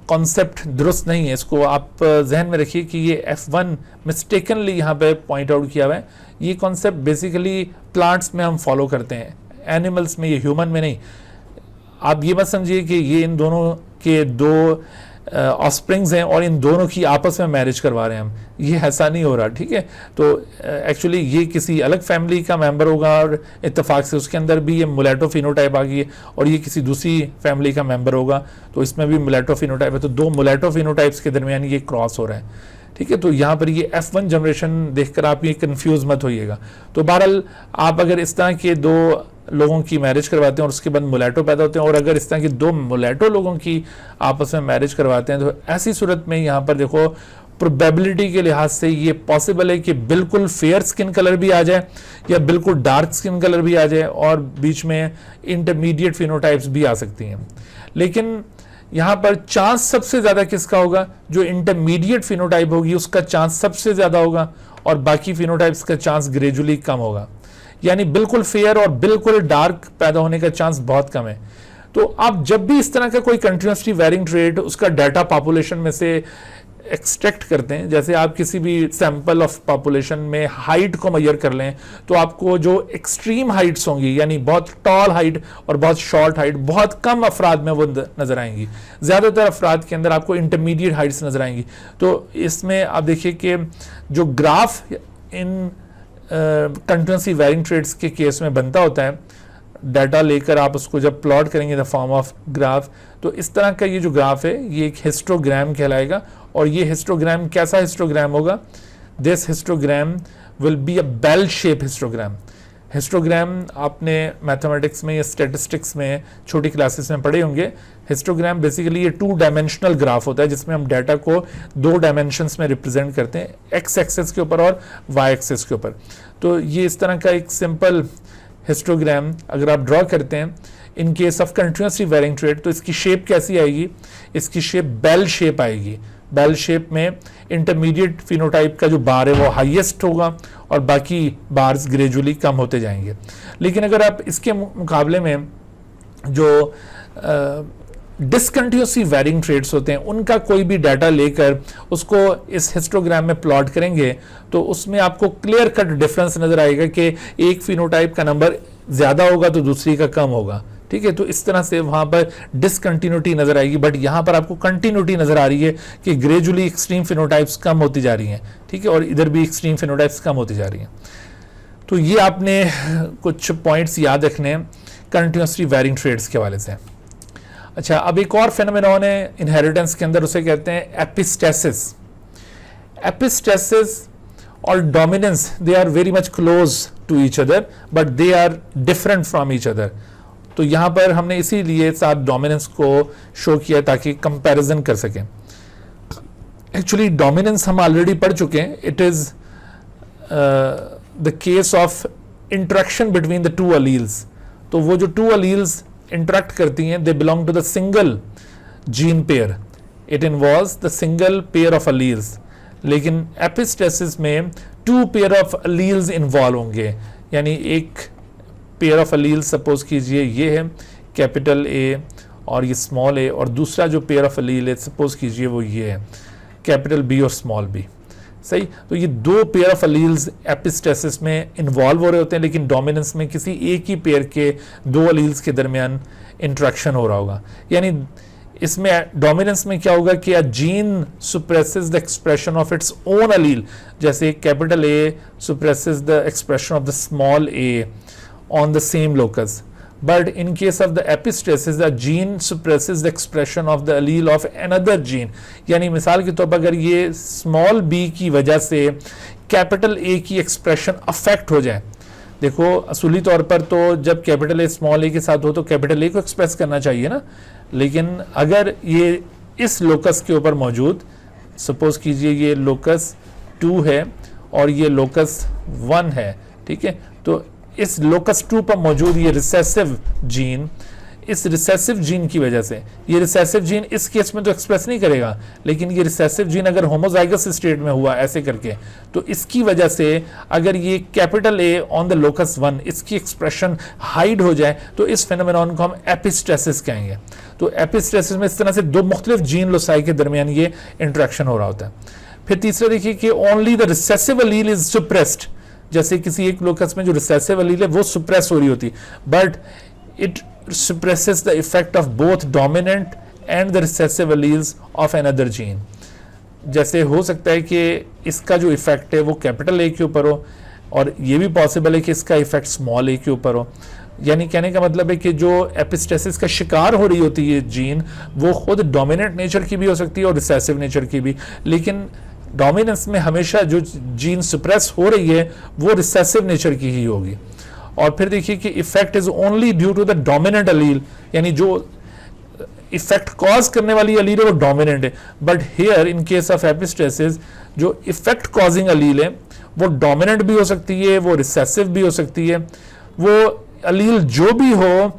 कॉन्सेप्ट दुरुस्त नहीं है. इसको आप जहन में रखिए कि ये F1 मिस्टेकनली यहाँ पे पॉइंट आउट किया हुआ है. ये कॉन्सेप्ट बेसिकली प्लांट्स में हम फॉलो करते हैं, एनिमल्स में, ये ह्यूमन में नहीं. आप ये मत समझिए कि ये इन दोनों के दो ऑफस्प्रिंग्स हैं और इन दोनों की आपस में मैरिज करवा रहे हैं हम, ये ऐसा नहीं हो रहा. ठीक है. तो एक्चुअली ये किसी अलग फैमिली का मेंबर होगा और इत्तेफाक से उसके अंदर भी ये मुलेटो फिनोटाइप आ गई है, और ये किसी दूसरी फैमिली का मेंबर होगा तो इसमें भी मुलेटो फिनोटाइप है. तो दो मुलेटो फिनोटाइप्स के दरमियान ये क्रॉस हो रहा है. ठीक है. तो यहाँ पर ये F1 जनरेशन देखकर आप ये कंफ्यूज मत होइएगा. तो बहरहाल आप अगर इस तरह के दो लोगों की मैरिज करवाते हैं और उसके बाद मुलेटो पैदा होते हैं, और अगर इस तरह की दो मुलेटो लोगों की आपस में मैरिज करवाते हैं, तो ऐसी सूरत में यहाँ पर देखो प्रोबेबिलिटी के लिहाज से ये पॉसिबल है कि बिल्कुल फेयर स्किन कलर भी आ जाए या बिल्कुल डार्क स्किन कलर भी आ जाए और बीच में इंटरमीडिएट फिनोटाइप्स भी आ सकती हैं। लेकिन यहाँ पर चांस सबसे ज़्यादा किसका होगा? जो इंटरमीडिएट फिनोटाइप होगी उसका चांस सबसे ज़्यादा होगा और बाकी फिनोटाइप्स का चांस ग्रेजुअली कम होगा। यानी बिल्कुल फेयर और बिल्कुल डार्क पैदा होने का चांस बहुत कम है। तो आप जब भी इस तरह का कोई कंटिन्यूसली वेरिंग ट्रेट उसका डाटा पॉपुलेशन में से एक्सट्रैक्ट करते हैं, जैसे आप किसी भी सैंपल ऑफ पॉपुलेशन में हाइट को मेजर कर लें, तो आपको जो एक्सट्रीम हाइट्स होंगी यानी बहुत टॉल हाइट और बहुत शॉर्ट हाइट बहुत कम अफराद में वो नजर आएंगी, ज़्यादातर अफराद के अंदर आपको इंटरमीडिएट हाइट्स नजर आएंगी। तो इसमें आप देखिए कि जो graph in continuously varying traits के केस में बनता होता है, डाटा लेकर आप उसको जब प्लॉट करेंगे द फॉर्म ऑफ ग्राफ, तो इस तरह का ये जो ग्राफ है ये एक हिस्टोग्राम कहलाएगा। और ये हिस्टोग्राम कैसा हिस्टोग्राम होगा? This histogram will be a bell shape histogram. Histogram आपने मैथमेटिक्स में या स्टैटिस्टिक्स में छोटी क्लासेस में पढ़े होंगे। हिस्टोग्राम बेसिकली ये 2 डायमेंशनल ग्राफ होता है जिसमें हम डाटा को 2 डायमेंशंस में रिप्रेजेंट करते हैं, एक्स एक्सिस के ऊपर और वाई एक्सिस के ऊपर। तो ये इस तरह का एक सिंपल हिस्टोग्राम अगर आप ड्रॉ करते हैं in case of continuously varying trait, तो इसकी शेप कैसी आएगी? इसकी शेप बेल शेप आएगी। बेल शेप में इंटरमीडिएट फिनोटाइप का जो बार है वो हाईएस्ट होगा और बाकी बार्स ग्रेजुअली कम होते जाएंगे। लेकिन अगर आप इसके मुकाबले में जो डिसकंटिन्यूसली वेरिंग ट्रेट्स होते हैं उनका कोई भी डाटा लेकर उसको इस हिस्टोग्राम में प्लॉट करेंगे, तो उसमें आपको क्लियर कट डिफरेंस नजर आएगा कि एक फिनोटाइप का नंबर ज्यादा होगा तो दूसरी का कम होगा। ठीक है, तो इस तरह से वहां पर डिसकंटिन्यूटी नजर आएगी। बट यहां पर आपको कंटिन्यूटी नजर आ रही है कि ग्रेजुअली एक्सट्रीम फिनोटाइप्स कम होती जा रही हैं। ठीक है, और इधर भी एक्सट्रीम फिनोटाइप्स कम होती जा रही हैं। तो ये आपने कुछ पॉइंट्स याद रखने हैं कंटिन्यूसली वेरिंग ट्रेट्स के हवाले से। अच्छा, अब एक और फेनोमेनॉन है इनहेरिटेंस के अंदर, उसे कहते हैं एपिस्टेसिस। एपिस्टेसिस और dominance they are very much close to each other but they are different from each other. तो यहां पर हमने इसीलिए साथ डोमिनेंस को शो किया ताकि कंपैरिजन कर सकें। एक्चुअली डोमिनेंस हम ऑलरेडी पढ़ चुके हैं। It is the case of interaction between the 2 alleles. तो वो जो 2 अलील्स इंटरेक्ट करती हैं they belong to the single gene pair, it involves the single pair of alleles. लेकिन एपिस्टेसिस में 2 पेयर ऑफ अलील्स इन्वॉल्व होंगे, यानी एक पेयर ऑफ अलील सपोज कीजिए ये है कैपिटल ए और ये स्मॉल ए, और दूसरा जो पेयर ऑफ अलील है सपोज कीजिए वो ये है कैपिटल बी और स्मॉल बी। सही, तो ये 2 पेयर ऑफ अलील्स एपिस्टेसिस में इन्वॉल्व हो रहे होते हैं, लेकिन डोमिनेंस में किसी एक ही पेयर के 2 अलील्स के दरमियान इंट्रैक्शन हो रहा होगा। यानी इसमें डोमिनेंस में क्या होगा कि a gene suppresses the expression of its own allele, जैसे capital A suppresses the expression of the small a on the same locus, but in case of the epistasis the gene suppresses the expression of the allele of another gene। यानी मिसाल के तौर पर अगर ये small b की वजह से कैपिटल a की एक्सप्रेशन अफेक्ट हो जाए, देखो असूली तौर पर तो जब कैपिटल ए स्मॉल a के साथ हो तो कैपिटल a को एक्सप्रेस करना चाहिए ना, लेकिन अगर ये इस लोकस के ऊपर मौजूद, सपोज कीजिए ये लोकस 2 है और ये लोकस 1 है, ठीक है, तो इस लोकस 2 पर मौजूद ये रिसेसिव जीन, इस रिसेसिव जीन की वजह से, ये रिसेसिव जीन इस केस में तो एक्सप्रेस नहीं करेगा, लेकिन ये रिसेसिव जीन अगर होमोजाइगस स्टेट में हुआ ऐसे करके, तो इसकी वजह से अगर ये capital A on the locus 1 इसकी एक्सप्रेशन हाइड हो जाए तो इस फेनोमेनॉन को हम एपिस्टेसिस कहेंगे। तो एपिस्टेसिस में इस तरह से 2 मुख्तलिफ जीन लोसाई के दरमियान ये इंटरेक्शन हो रहा होता है। फिर तीसरा देखिए कि only the recessive Aleel is सुप्रेस्ड, जैसे किसी एक लोकस में जो रिसेसिव अलील है वो सुप्रेस हो रही होती, but it suppresses the effect of both dominant and the recessive alleles of another gene। जैसे हो सकता है कि इसका जो इफेक्ट है वो कैपिटल ए के ऊपर हो और ये भी पॉसिबल है कि इसका इफेक्ट स्मॉल ए के ऊपर हो। यानी कहने का मतलब है कि जो एपिस्टेसिस का शिकार हो रही होती है जीन वो खुद डोमिनेंट नेचर की भी हो सकती है और रिसेसिव नेचर की भी, लेकिन डोमिनेंस में हमेशा जो जीन सुप्रेस हो रही है वो रिसेसिव नेचर की ही होगी। और फिर देखिए कि effect is only due to the dominant allele, यानी जो इफेक्ट कॉज करने वाली अलील है वो डोमिनेंट है, but here in case of epistasis जो इफेक्ट कॉजिंग अलील है वो डोमिनेंट भी हो सकती है, वो रिसेसिव भी हो सकती है। वो अलील जो भी हो,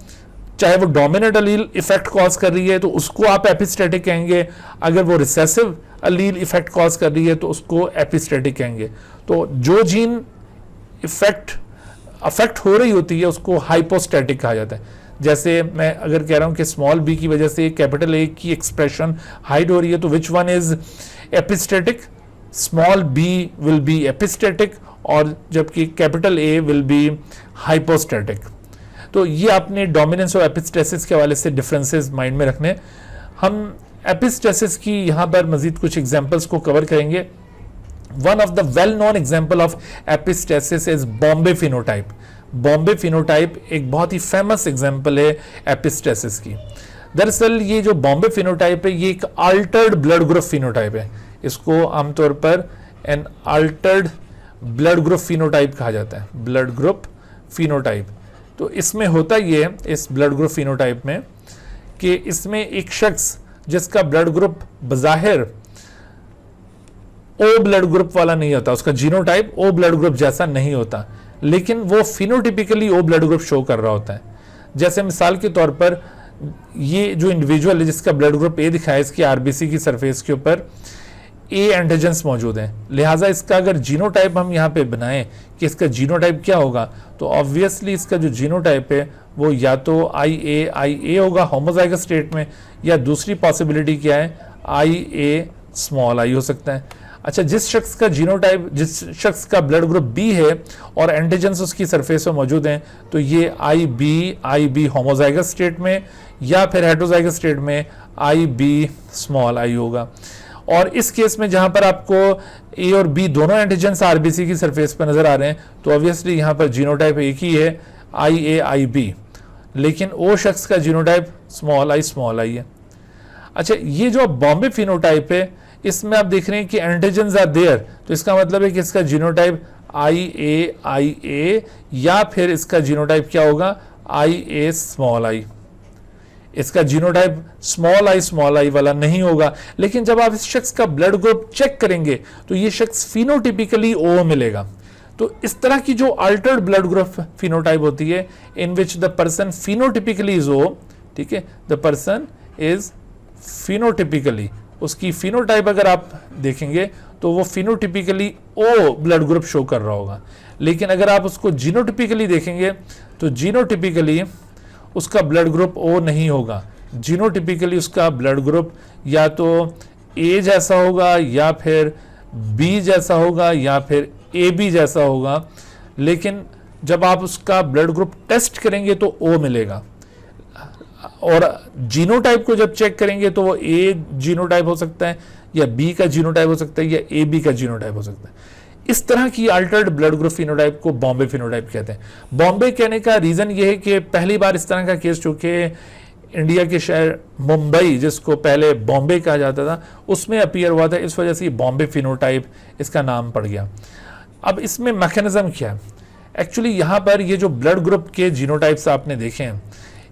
चाहे वो डोमिनेंट अलील इफेक्ट कॉज कर रही है तो उसको आप एपिस्टेटिक कहेंगे, अगर वो रिसेसिव अलील इफेक्ट कॉज कर रही है तो उसको एपिस्टेटिक कहेंगे। तो जो जीन अफेक्ट हो रही होती है उसको हाइपोस्टैटिक कहा जाता है। जैसे मैं अगर कह रहा हूं कि स्मॉल बी की वजह से कैपिटल ए की एक्सप्रेशन हाइड हो रही है तो which one is epistatic, small B will be epistatic और जबकि capital A will be hypostatic. तो ये आपने डोमिनेंस और एपिस्टेसिस के हवाले से डिफरेंसेस माइंड में रखने। हम एपिस्टेसिस की यहाँ पर मजीद कुछ एग्जांपल्स को कवर करेंगे। One of the well known example of epistasis is Bombay phenotype. Bombay phenotype एक बहुत ही फेमस एग्जांपल है एपिस्टेसिस की। दरअसल ये जो बॉम्बे फिनोटाइप है ये एक अल्टर्ड ब्लड ग्रुप फिनोटाइप है। इसको आमतौर पर an altered blood group phenotype कहा जाता है, ब्लड ग्रुप फिनोटाइप। तो इसमें होता ये है इस ब्लड ग्रुप फिनोटाइप में कि इसमें एक शख्स जिसका ब्लड ग्रुप बज़ाहिर ओ ब्लड ग्रुप वाला नहीं होता, उसका जीनोटाइप ओ ब्लड ग्रुप जैसा नहीं होता, लेकिन वो phenotypically O blood group show कर रहा होता है। जैसे मिसाल के तौर पर ये जो इंडिविजुअल है जिसका ब्लड ग्रुप ए दिखाया, इसकी आरबीसी की सरफेस के ऊपर ए एंटीजेंस मौजूद हैं, लिहाजा इसका अगर जीनोटाइप हम यहाँ पे बनाएं कि इसका जीनोटाइप क्या होगा, तो ऑब्वियसली इसका जो जीनोटाइप है वो या तो आई ए होगा होमोजाइगस स्टेट में, या दूसरी पॉसिबिलिटी क्या है आई ए स्मॉल आई हो सकता है। अच्छा, जिस शख्स का जीनोटाइप, जिस शख्स का ब्लड ग्रुप बी है और एंटीजेंस उसकी सरफेस में मौजूद हैं, तो ये आई बी होमोजाइगस स्टेट में या फिर हेटेरोजाइगस स्टेट में आई बी स्मॉल आई होगा। और इस केस में जहां पर आपको ए और बी दोनों एंटीजेंस आरबीसी की सरफेस पर नजर आ रहे हैं तो ऑब्वियसली यहां पर जीनोटाइप एक ही है आई बी, लेकिन ओ शख्स का जीनोटाइप स्मॉल आई है। अच्छा, ये जो बॉम्बे फिनोटाइप है इसमें आप देख रहे हैं कि एंटीजेंस आर देयर, तो इसका मतलब है कि इसका जीनोटाइप आई ए या फिर इसका जीनोटाइप क्या होगा आई ए स्मॉल आई। इसका जीनोटाइप स्मॉल आई वाला नहीं होगा। लेकिन जब आप इस शख्स का ब्लड ग्रुप चेक करेंगे तो ये शख्स फिनोटिपिकली ओ मिलेगा। तो इस तरह की जो अल्टर्ड ब्लड ग्रुप फिनोटाइप होती है in which the person phenotypically is O, ठीक है, द पर्सन इज फिनोटिपिकली, उसकी फिनोटाइप अगर आप देखेंगे तो वो phenotypically O blood group show कर रहा होगा। लेकिन अगर आप उसको जीनोटिपिकली देखेंगे तो जीनोटिपिकली उसका ब्लड ग्रुप ओ नहीं होगा। जीनोटिपिकली उसका ब्लड ग्रुप या तो ए जैसा होगा या फिर बी जैसा होगा या फिर ए बी जैसा होगा, लेकिन जब आप उसका ब्लड ग्रुप टेस्ट करेंगे तो ओ मिलेगा। और जीनोटाइप को जब चेक करेंगे तो वो ए जीनोटाइप हो सकता है या बी का जीनोटाइप हो सकता है या ए बी का जीनोटाइप हो सकता है। इस तरह की अल्टर्ड ब्लड ग्रुप फिनोटाइप को बॉम्बे फिनोटाइप कहते हैं। बॉम्बे कहने का रीजन ये है कि पहली बार इस तरह का केस चूंकि इंडिया के शहर मुंबई, जिसको पहले बॉम्बे कहा जाता था, उसमें अपीयर हुआ था, इस वजह से बॉम्बे फिनोटाइप इसका नाम पड़ गया। अब इसमें मैकेनिज्म क्या है? एक्चुअली यहाँ पर ये जो ब्लड ग्रुप के जीनोटाइप्स आपने देखे हैं,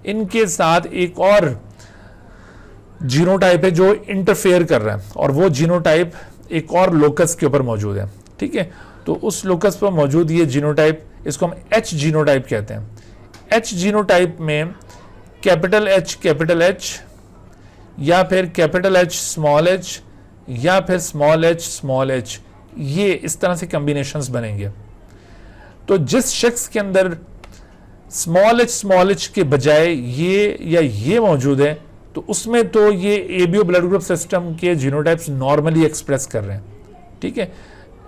इनके साथ एक और जीनोटाइप है जो इंटरफेयर कर रहा है, और वो जीनोटाइप एक और लोकस के ऊपर मौजूद है, ठीक है। तो उस लोकस पर मौजूद ये जीनोटाइप, इसको हम एच जीनोटाइप कहते हैं। एच जीनोटाइप में कैपिटल एच या फिर कैपिटल एच या फिर स्मॉल एच, ये इस तरह से कॉम्बिनेशंस बनेंगे। तो जिस शख्स के अंदर स्मॉल एच के बजाय ये या ये मौजूद है, तो उसमें तो ये एबीओ ब्लड ग्रुप सिस्टम के जीनोटाइप्स नॉर्मली एक्सप्रेस कर रहे हैं, ठीक है।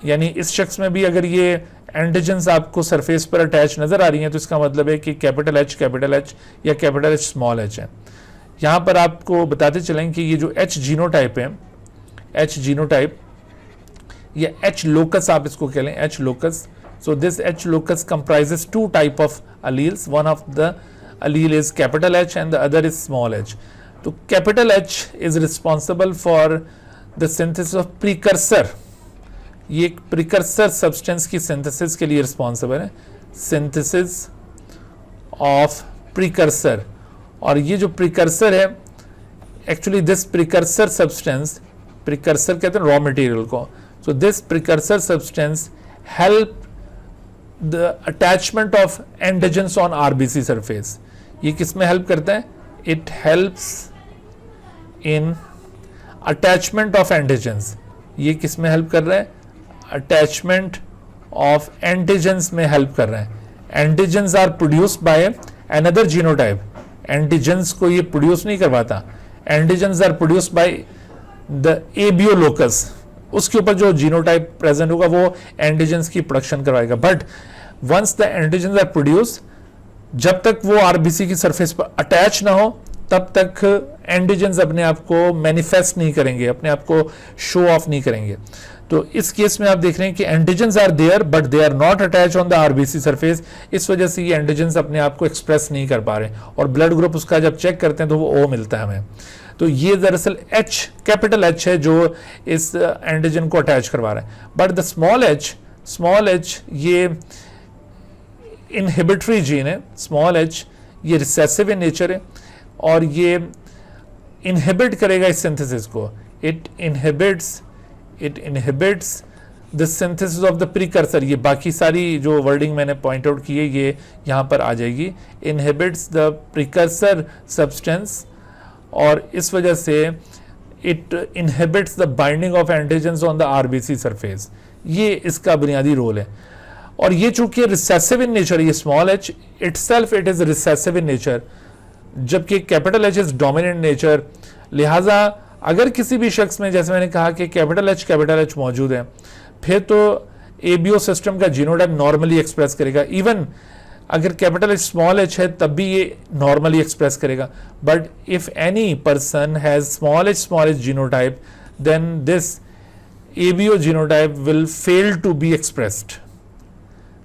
यानी इस शख्स में भी अगर ये एंटीजेंस आपको सरफेस पर अटैच नजर आ रही हैं तो इसका मतलब है कि कैपिटल एच या कैपिटल एच स्मॉल एच है। यहां पर आपको बताते चलें कि ये जो एच जीनोटाइप है, एच जीनोटाइप या एच लोकस आप इसको कह लें, H locus. So this H locus comprises two type of alleles, one of the allele is capital H and the other is small h. तो capital H is responsible for the synthesis of precursor. ये एक precursor substance की synthesis के लिए responsible है, synthesis of precursor. और ये जो प्रिकर्सर है actually this precursor substance, precursor कहते हैं रॉ मटेरियल को, so this precursor substance help the attachment of antigens on RBC surface. ये किस में हेल्प करता है? It helps in attachment of antigens. ये किस में हेल्प कर रहा है? अटैचमेंट ऑफ एंटीजन्स में हेल्प कर रहा है। Antigens are produced by another genotype. Antigens को ये प्रोड्यूस नहीं करवाता, antigens are produced by the एबियो locus. उसके ऊपर जो जीनोटाइप प्रेजेंट होगा वो एंटीजन्स की प्रोडक्शन करवाएगा। But once the antigens are produce, जब तक वो आरबीसी की सरफेस पर अटैच ना हो तब तक एंटीजन्स अपने आप को मैनिफेस्ट नहीं करेंगे, अपने आप को शो ऑफ नहीं करेंगे। तो इस केस में आप देख रहे हैं कि antigens are there but they are not attach on the RBC surface. इस वजह से ये एंटीजन्स अपने आप को एक्सप्रेस नहीं कर पा रहे, और ब्लड ग्रुप उसका जब चेक करते हैं तो वो O मिलता है हमें। तो ये दरअसल H, कैपिटल H है जो इस एंटीजन को अटैच करवा रहा है। बट द स्मॉल h ये इनहिबिटरी जीन है। स्मॉल h ये रिसेसिव इन नेचर है और ये इनहिबिट करेगा इस सिंथेसिस को। It inhibits the synthesis of the precursor. ये बाकी सारी जो वर्डिंग मैंने पॉइंट आउट की है ये यहाँ पर आ जाएगी। इनहिबिट्स द प्रीकर्सर सब्सटेंस, और इस वजह से it inhibits the binding of antigens on the RBC surface. ये इसका बुनियादी रोल है। और ये चूंकि रिसेसिव इन नेचर, ये small h itself it is recessive in nature, जबकि capital H is dominant nature. लिहाजा अगर किसी भी शख्स में, जैसे मैंने कहा कि कैपिटल H मौजूद है, फिर तो एबीओ सिस्टम का जीनोटाइप नॉर्मली एक्सप्रेस करेगा। इवन अगर कैपिटल H स्मॉल h है तब भी ये नॉर्मली एक्सप्रेस करेगा। But if any person has small h genotype, then this ABO genotype will fail to be expressed,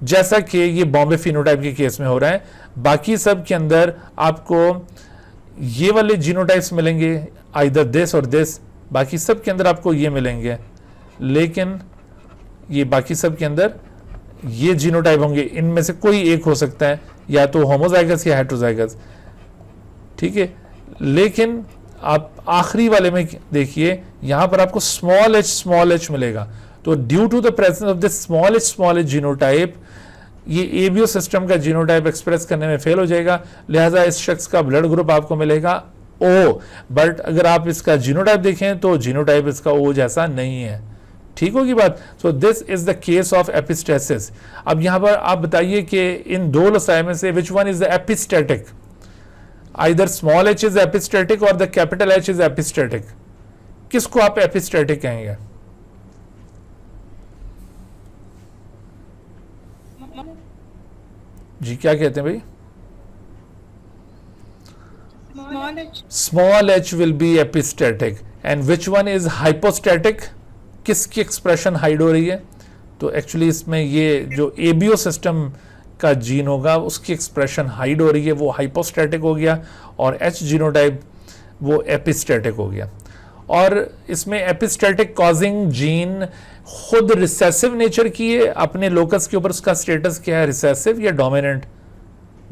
जैसा कि ये बॉम्बे फिनोटाइप के केस में हो रहा है। बाकी सब के अंदर आपको ये वाले जीनोटाइप्स मिलेंगे, आइदर दिस और दिस, बाकी सब के अंदर आपको ये मिलेंगे, लेकिन ये बाकी सब के अंदर ये जीनोटाइप होंगे। इनमें से कोई एक हो सकता है, या तो होमोजाइगस या हेटेरोजाइगस, ठीक है। लेकिन आप आखिरी वाले में देखिए, यहां पर आपको स्मॉल h मिलेगा। तो due to the presence of this small h genotype, ये एबीओ सिस्टम का जीनोटाइप एक्सप्रेस करने में फेल हो जाएगा। लिहाजा इस शख्स का ब्लड ग्रुप आपको मिलेगा O। बट अगर आप इसका जीनोटाइप देखें तो जीनोटाइप इसका O जैसा नहीं है। ठीक होगी बात। So this is the case of epistasis. अब यहां पर आप बताइए कि इन दो लोसाई में से which one is the epistatic? Either small h is epistatic और the capital H is epistatic. किसको आप एपिस्टेटिक कहेंगे? जी क्या कहते हैं भाई? Small h will be epistatic and which one is hypostatic? किसकी एक्सप्रेशन हाइड हो रही है? तो एक्चुअली इसमें ये जो एबीओ सिस्टम का जीन होगा उसकी एक्सप्रेशन हाइड हो रही है, वो हाइपोस्टेटिक हो गया, और H जीनोटाइप वो एपिस्टेटिक हो गया। और इसमें एपिस्टेटिक कॉजिंग जीन खुद रिसेसिव नेचर की है, अपने लोकस के ऊपर उसका स्टेटस क्या है, रिसेसिव या dominant?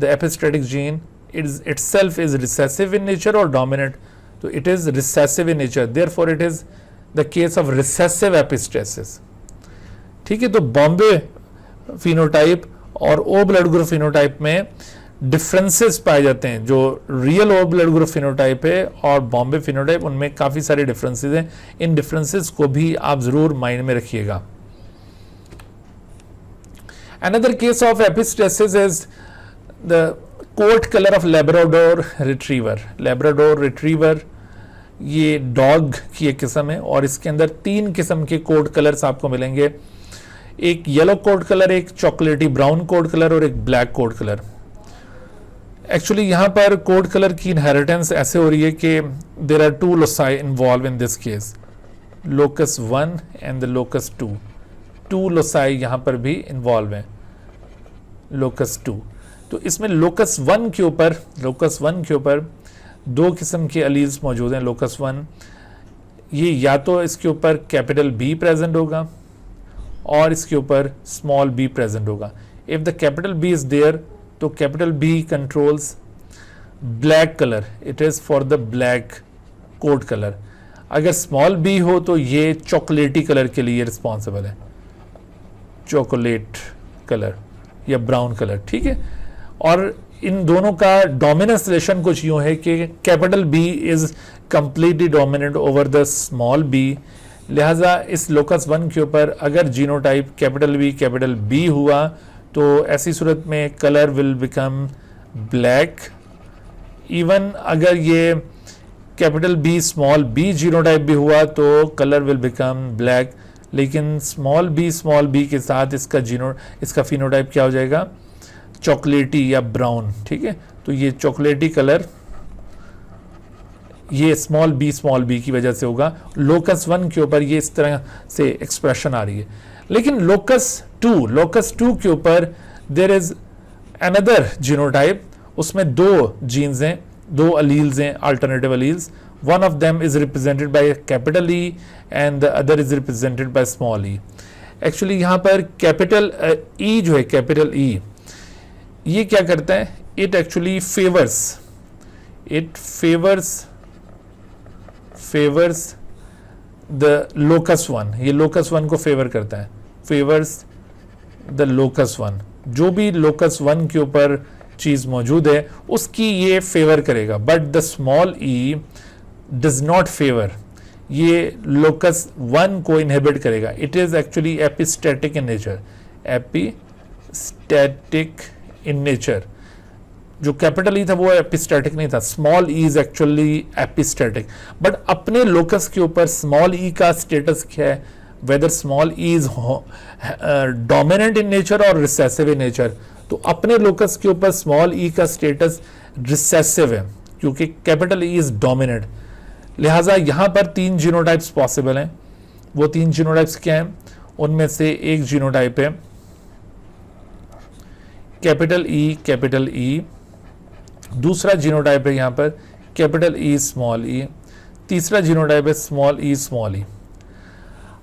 The epistatic gene is itself is recessive in nature और डोमिनेंट, तो it is recessive in nature, therefore it is the case of recessive epistasis. ठीक है। तो बॉम्बे फिनोटाइप और ओ ब्लड ग्रुप फिनोटाइप में डिफरेंसेस पाए जाते हैं। जो real O blood group phenotype है और बॉम्बे फिनोटाइप, उनमें काफी सारे डिफरेंसेस हैं। इन डिफरेंसेस को भी आप जरूर माइंड में रखिएगा। Another case of epistasis is the coat colour of Labrador retriever. Labrador retriever ये डॉग की एक किस्म है, और इसके अंदर 3 किस्म के कोट कलर्स आपको मिलेंगे। एक येलो कोट कलर, एक चॉकलेटी ब्राउन कोट कलर और एक ब्लैक कोट कलर। एक्चुअली यहां पर कोट कलर की इनहेरिटेंस ऐसे हो रही है कि there are 2 loci involve in this case, locus 1 and the locus 2। 2 loci यहां पर भी इन्वॉल्व हैं, लोकस 2। तो इसमें लोकस 1 के ऊपर 2 किस्म के अलील्स मौजूद हैं। लोकस 1 ये या तो इसके ऊपर कैपिटल B प्रेजेंट होगा और इसके ऊपर स्मॉल b प्रेजेंट होगा। If the capital B is there, तो capital B controls black colour, it is for the black coat colour. अगर स्मॉल बी हो तो ये चॉकलेटी कलर के लिए रिस्पॉन्सिबल है, चॉकलेट कलर या ब्राउन कलर, ठीक है। और इन दोनों का डोमिनेंस रिलेशन कुछ यूं है कि capital B is completely dominant over the small B. लिहाजा इस लोकस 1 के ऊपर अगर जीनोटाइप कैपिटल बी हुआ तो ऐसी सूरत में colour will become black. Even अगर ये capital B small B genotype भी हुआ तो कलर विल बिकम ब्लैक, लेकिन स्मॉल बी के साथ इसका फिनोटाइप क्या हो जाएगा, चॉकलेटी या ब्राउन, ठीक है। तो ये चॉकलेटी कलर ये स्मॉल बी की वजह से होगा। लोकस 1 के ऊपर ये इस तरह से एक्सप्रेशन आ रही है। लेकिन लोकस 2 के ऊपर देयर इज अनदर जीनोटाइप, उसमें 2 जीन्स हैं, 2 अलील्स हैं, alternative alleles. One of them is represented by capital E and the other is represented by small E. Actually यहाँ पर कैपिटल ई जो है, कैपिटल ई, ये क्या करता है, it actually favours the locus 1। ये लोकस 1 को फेवर करता है, फेवर्स द लोकस 1। जो भी लोकस 1 के ऊपर चीज मौजूद है उसकी ये फेवर करेगा, but the small E does not favour, ये लोकस 1 को इनहिबिट करेगा। It is actually epistatic in nature. जो कैपिटल ई था वो एपिस्टैटिक नहीं था, small E is actually epistatic. But अपने लोकस के ऊपर स्मॉल ई का स्टेटस क्या है, whether small E is dominant in nature और रिसेसिव इन नेचर। तो अपने लोकस के ऊपर स्मॉल ई का स्टेटस रिसेसिव है क्योंकि कैपिटल ई इज डोमिनेंट। लिहाजा यहां पर 3 जीनोटाइप्स पॉसिबल हैं। वो 3 जीनोटाइप्स क्या हैं, उनमें से एक जीनोटाइप है कैपिटल ई, दूसरा जीनोटाइप है यहां पर कैपिटल ई स्मॉल ई, तीसरा जीनोटाइप है स्मॉल ई।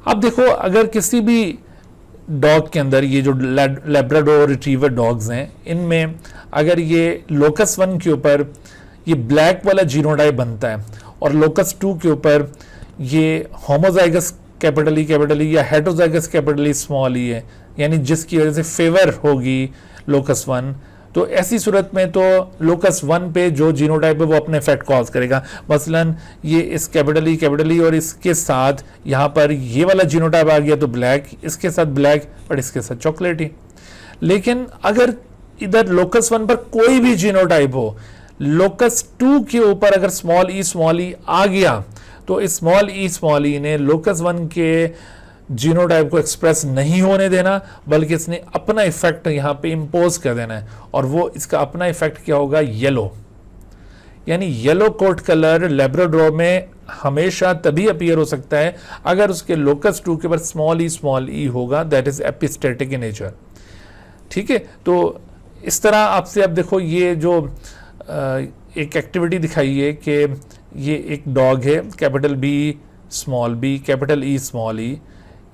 अब देखो, अगर किसी भी डॉग के अंदर, ये जो लैब्राडोर रिट्रीवर डॉग्स हैं, इनमें अगर ये लोकस 1 के ऊपर ये ब्लैक वाला जीनोटाइप बनता है और लोकस 2 के ऊपर ये होमोजाइगस कैपिटल ई या हेटरोजाइगस कैपिटल ई स्मॉल ई है, यानी जिसकी वजह से फेवर होगी लोकस 1, तो ऐसी सूरत में तो लोकस 1 पे जो जीनोटाइप है वो अपने इफेक्ट कॉज करेगा। मसलन ये इस कैपिटल ई और इसके साथ यहाँ पर ये वाला जीनोटाइप आ गया तो ब्लैक, इसके साथ ब्लैक, पर इसके साथ चॉकलेटी। लेकिन अगर इधर लोकस 1 पर कोई भी जीनोटाइप हो, लोकस 2 के ऊपर अगर स्मॉल ई आ गया तो इस स्मॉल ई ने लोकस 1 के जीनोटाइप को एक्सप्रेस नहीं होने देना, बल्कि इसने अपना इफेक्ट यहां पे इंपोज कर देना है। और वो इसका अपना इफेक्ट क्या होगा, येलो। यानी येलो कोट कलर लैब्राडोर में हमेशा तभी अपीयर हो सकता है अगर उसके लोकस 2 के ऊपर स्मॉल ई होगा, that is epistatic in nature, ठीक है। तो इस तरह आपसे अब देखो, ये जो एक एक्टिविटी दिखाई है कि ये एक डॉग है, capital B capital E small E,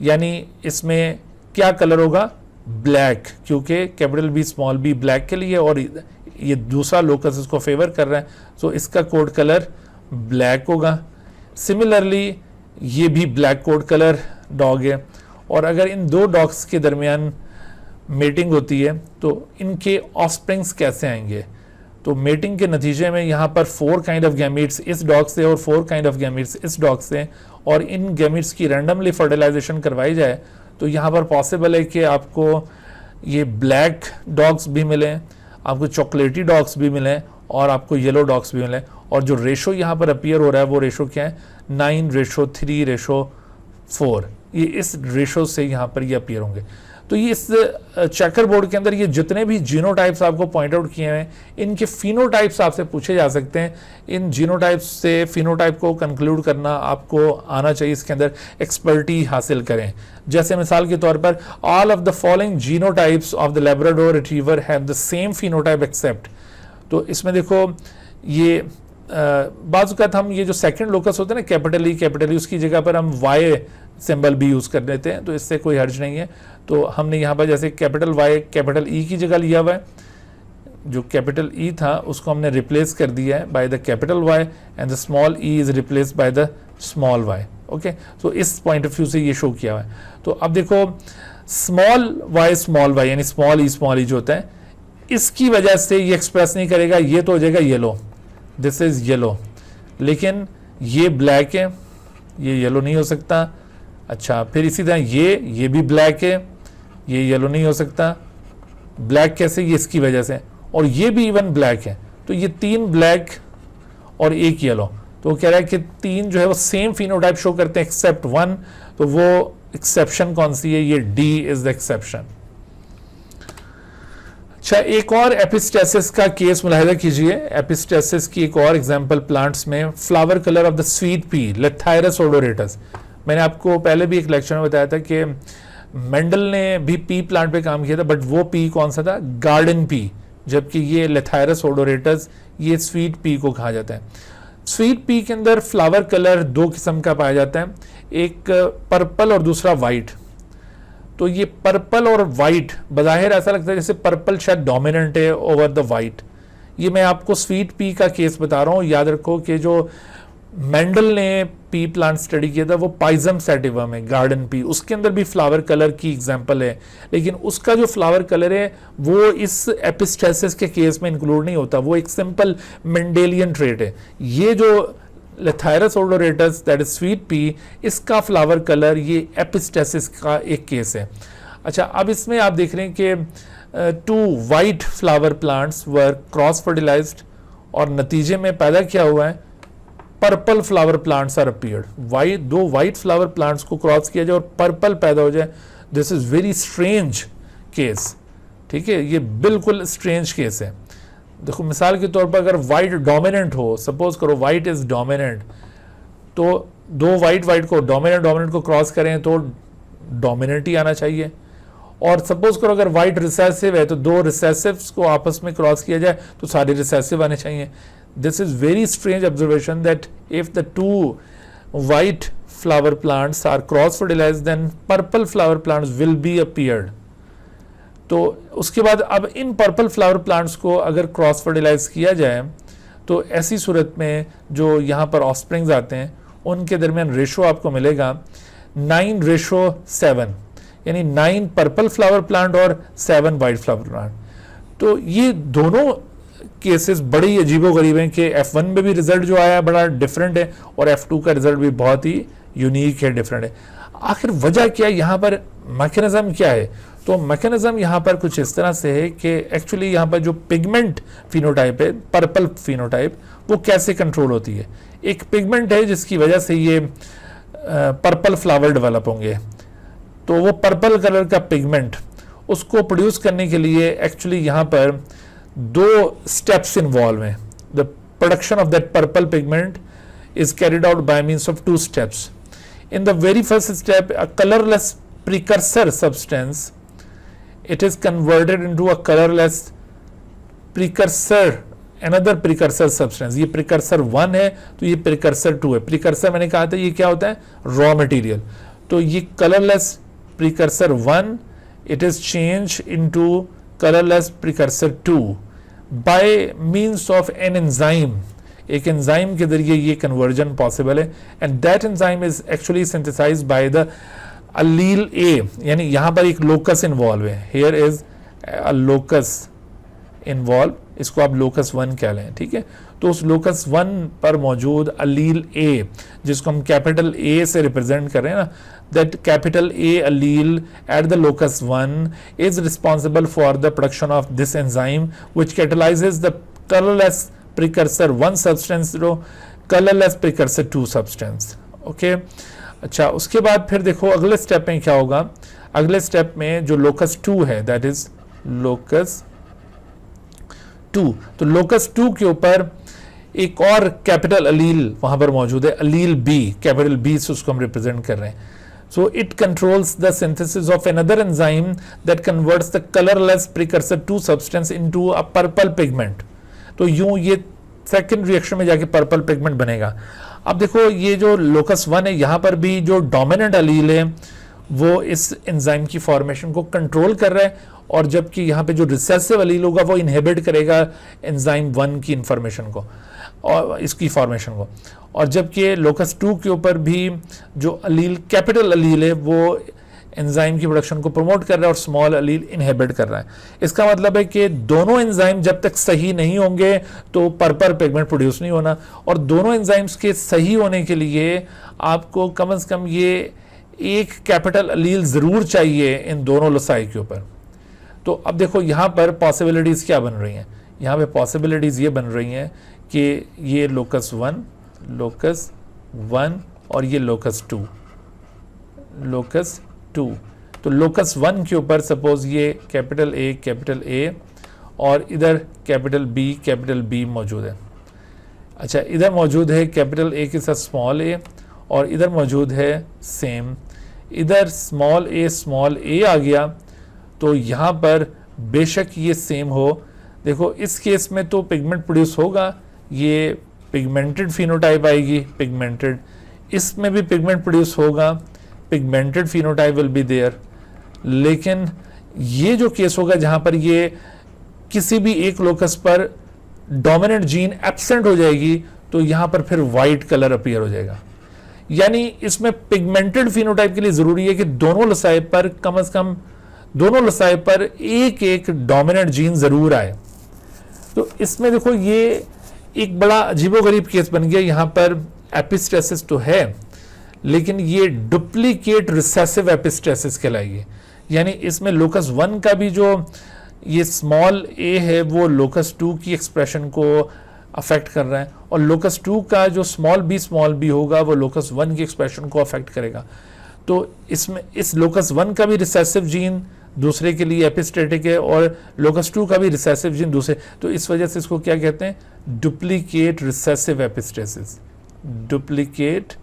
यानी इसमें क्या कलर होगा, ब्लैक, क्योंकि capital B small B black के लिए और ये दूसरा लोकस इसको फेवर कर रहा है, तो इसका कोड कलर ब्लैक होगा। सिमिलरली ये भी ब्लैक कोड कलर डॉग है। और अगर इन 2 डॉग्स के दरमियान मेटिंग होती है तो इनके ऑफस्प्रिंग्स कैसे आएंगे, तो मेटिंग के नतीजे में यहाँ पर 4 काइंड ऑफ गैमीट्स इस डॉग से और 4 काइंड ऑफ गैमीट्स इस डॉग से, और इन गैमीट्स की रैंडमली फर्टिलाइजेशन करवाई जाए तो यहाँ पर पॉसिबल है कि आपको ये ब्लैक डॉग्स भी मिलें, आपको चॉकलेटी डॉग्स भी मिलें और आपको येलो डॉग्स भी मिलें। और जो रेशो यहाँ पर अपीयर हो रहा है वो रेशो क्या है, 9:3:4। ये इस रेशो से यहाँ पर ये अपीयर होंगे। तो ये इस चेकर बोर्ड के अंदर ये जितने भी जीनोटाइप्स आपको पॉइंट आउट किए हैं, इनके फिनोटाइप्स आपसे पूछे जा सकते हैं। इन जीनोटाइप्स से फिनोटाइप को कंक्लूड करना आपको आना चाहिए, इसके अंदर एक्सपर्टी हासिल करें। जैसे मिसाल के तौर पर, all of the following genotypes of the Labrador retriever have the same phenotype except. तो इसमें देखो, ये बाज़ हम ये जो सेकंड लोकस होता है ना, कैपिटल ई, उसकी जगह पर हम वाई सिंबल भी यूज कर देते हैं, तो इससे कोई हर्ज नहीं है। तो हमने यहाँ पर जैसे कैपिटल वाई कैपिटल ई की जगह लिया हुआ है, जो कैपिटल ई था उसको हमने रिप्लेस कर दिया है by the capital Y and the small E is replace by the small Y. Okay, तो इस पॉइंट ऑफ व्यू से ये शो किया हुआ है। तो अब देखो स्मॉल वाई यानी स्मॉल ई जो होता है, इसकी वजह से ये एक्सप्रेस नहीं करेगा, ये तो हो जाएगा येलो, दिस इज येलो, लेकिन ये ब्लैक है, ये येलो नहीं हो सकता। अच्छा, फिर इसी तरह ये भी ब्लैक है, ये येलो नहीं हो सकता। ब्लैक कैसे? ये इसकी वजह से, और ये भी इवन ब्लैक है। तो ये 3 ब्लैक और 1 येलो, तो वो कह रहा है कि 3 जो है वो सेम फिनोटाइप शो करते हैं एक्सेप्ट 1। तो वो एक्सेप्शन कौन सी है? ये डी इज द एक्सेप्शन। अच्छा, एक और एपिस्टेसिस का केस मुलाहिजा कीजिए। एपिस्टेसिस की एक और एग्जांपल प्लांट्स में, flower colour of the sweet pea lathyrus odoratus. मैंने आपको पहले भी एक लेक्चर में बताया था कि मेंडल ने भी पी प्लांट पे काम किया था, बट वो पी कौन सा था? गार्डन पी, जबकि ये लेथायरस ओडोरेटस ये स्वीट पी को कहा जाता है। स्वीट पी के अंदर फ्लावर कलर 2 किस्म का पाया जाता है, एक पर्पल और दूसरा वाइट। तो ये पर्पल और वाइट बज़ाहिर ऐसा लगता है जैसे पर्पल शायद डोमिनेंट है ओवर द वाइट। ये मैं आपको स्वीट पी का केस बता रहा हूँ। याद रखो कि जो मेंडल ने पी प्लांट स्टडी किया था वो पाइजम सैटिवम है, गार्डन पी, उसके अंदर भी फ्लावर कलर की एग्जांपल है, लेकिन उसका जो फ्लावर कलर है वो इस एपिस्टेसिस के केस में इंक्लूड नहीं होता, वो एक सिंपल मेंडेलियन ट्रेट है। ये जो Lathyrus ओडोरेटस that is sweet pea, इसका फ्लावर कलर ये एपिस्टेसिस का एक केस है। अच्छा, अब इसमें आप देख रहे हैं कि 2 white flower plants were cross fertilized और नतीजे में पैदा क्या हुआ है? Purple flower plants are appeared. 2 white flower plants को क्रॉस किया जाए और पर्पल पैदा हो जाए, this is very strange case. ठीक है, ये बिल्कुल स्ट्रेंज केस है। देखो मिसाल के तौर पर अगर वाइट डोमिनेंट हो, सपोज करो वाइट इज डोमिनेंट, तो 2 वाइट को डोमिनेंट को क्रॉस करें तो डोमिनेंट ही आना चाहिए। और सपोज करो अगर वाइट रिसेसिव है तो 2 रिसेसिव्स को आपस में क्रॉस किया जाए तो सारे रिसेसिव आने चाहिए। This is very strange observation that if the 2 white flower plants are cross fertilized then purple flower plants will be appeared. तो उसके बाद अब इन पर्पल फ्लावर प्लांट्स को अगर क्रॉस फर्टिलाइज किया जाए तो ऐसी सूरत में जो यहाँ पर ऑफस्प्रिंग्स आते हैं उनके दरमियान रेशो आपको मिलेगा 9:7, यानी 9 पर्पल फ्लावर प्लांट और 7 वाइट फ्लावर प्लांट। तो ये दोनों केसेस बड़े ही अजीबोगरीब हैं कि F1 में भी रिजल्ट जो आया है बड़ा डिफरेंट है और F2 का रिजल्ट भी बहुत ही यूनिक है, डिफरेंट है। आखिर वजह क्या है यहाँ पर, मैकेनिज्म क्या है? तो मैकेनिज्म यहाँ पर कुछ इस तरह से है कि एक्चुअली यहाँ पर जो पिगमेंट फिनोटाइप है, पर्पल फिनोटाइप, वो कैसे कंट्रोल होती है? एक पिगमेंट है जिसकी वजह से ये पर्पल फ्लावर डेवलप होंगे। तो वो पर्पल कलर का पिगमेंट, उसको प्रोड्यूस करने के लिए एक्चुअली यहाँ पर 2 स्टेप्स इन्वॉल्व हैं। The production of that purple pigment is carried out by means of 2 steps. In the very first step, a colorless precursor substance, it is converted into a colorless precursor, another precursor substance. ये precursor 1 है तो ये precursor 2 है। precursor मैंने कहा था ये क्या होता है? raw material. तो ये colorless precursor 1 it is changed into colorless precursor 2 by means of an enzyme. एक एंजाइम के जरिए ये कन्वर्जन पॉसिबल है and that enzyme is actually synthesised by the allele A, यानी यहाँ पर एक लोकस इन्वॉल्व है। Here is a locus involve, इसको आप लोकस 1 कह लें, ठीक है। तो उस लोकस 1 पर मौजूद अलील ए, जिसको हम कैपिटल ए से रिप्रेजेंट कर रहे हैं ना, that capital A allele at the locus 1 is responsible for the production of this enzyme which catalyses the colourless precursor 1 substance to colorless precursor 2 substance. Okay, अच्छा उसके बाद फिर देखो अगले स्टेप में क्या होगा। अगले स्टेप में जो लोकस 2 है दैट इज लोकस 2, तो लोकस 2 के ऊपर एक और कैपिटल अलील वहां पर मौजूद है, अलील बी, कैपिटल बी से उसको हम रिप्रेजेंट कर रहे हैं। So it controls the synthesis of another enzyme that converts the colorless precursor 2 substance into a purple pigment. तो यूं ये सेकंड रिएक्शन में जाके पर्पल पिगमेंट बनेगा। अब देखो ये जो लोकस 1 है यहाँ पर भी जो डोमिनेंट अलील है वो इस एंजाइम की फॉर्मेशन को कंट्रोल कर रहा है, और जबकि यहाँ पे जो रिसेसिव अलील होगा वो इनहिबिट करेगा एंजाइम 1 की इंफॉर्मेशन को और इसकी फॉर्मेशन को। और जबकि लोकस 2 के ऊपर भी जो अलील कैपिटल अलील है वो एंजाइम की प्रोडक्शन को प्रमोट कर रहा है और स्मॉल अलील इनहिबिट कर रहा है। इसका मतलब है कि दोनों एंजाइम जब तक सही नहीं होंगे तो पर्पल पिगमेंट प्रोड्यूस नहीं होना, और दोनों एंजाइम्स के सही होने के लिए आपको कम से कम ये एक कैपिटल अलील ज़रूर चाहिए इन दोनों लोसाई के ऊपर। तो अब देखो यहाँ पर पॉसिबिलिटीज़ क्या बन रही हैं। यहाँ पे पॉसिबिलिटीज़ ये बन रही हैं कि ये लोकस 1 और ये लोकस 2। तो लोकस 1 के ऊपर सपोज ये कैपिटल ए और इधर कैपिटल बी मौजूद है। अच्छा, इधर मौजूद है कैपिटल ए के साथ स्मॉल ए, और इधर मौजूद है सेम, इधर स्मॉल ए आ गया, तो यहाँ पर बेशक ये सेम हो। देखो इस केस में तो पिगमेंट प्रोड्यूस होगा, ये पिगमेंटेड फिनोटाइप आएगी, पिगमेंटेड, इसमें भी पिगमेंट प्रोड्यूस होगा, pigmented phenotype will be there. लेकिन ये जो केस होगा जहाँ पर ये किसी भी एक लोकस पर डोमिनेंट जीन एब्सेंट हो जाएगी, तो यहाँ पर फिर वाइट कलर अपीयर हो जाएगा। यानी इसमें पिगमेंटेड फिनोटाइप के लिए जरूरी है कि दोनों लसाए पर कम से कम दोनों लसाए पर एक डोमिनेंट जीन जरूर आए। तो इसमें देखो ये एक बड़ा अजीबोगरीब केस बन गया। यहाँ पर एपिस्टेसिस तो है, लेकिन ये डुप्लीकेट रिसेसिव एपिस्टेसिस कहलाएगी। यानी इसमें लोकस 1 का भी जो ये स्मॉल ए है वो लोकस 2 की एक्सप्रेशन को अफेक्ट कर रहा है, और लोकस 2 का जो स्मॉल बी होगा वो लोकस 1 की एक्सप्रेशन को अफेक्ट करेगा। तो इसमें इस लोकस 1 का भी रिसेसिव जीन दूसरे के लिए एपिस्टेटिक है, और लोकस 2 का भी रिसेसिव जीन दूसरे, तो इस वजह से इसको क्या कहते हैं, duplicate recessive epistasis, duplicate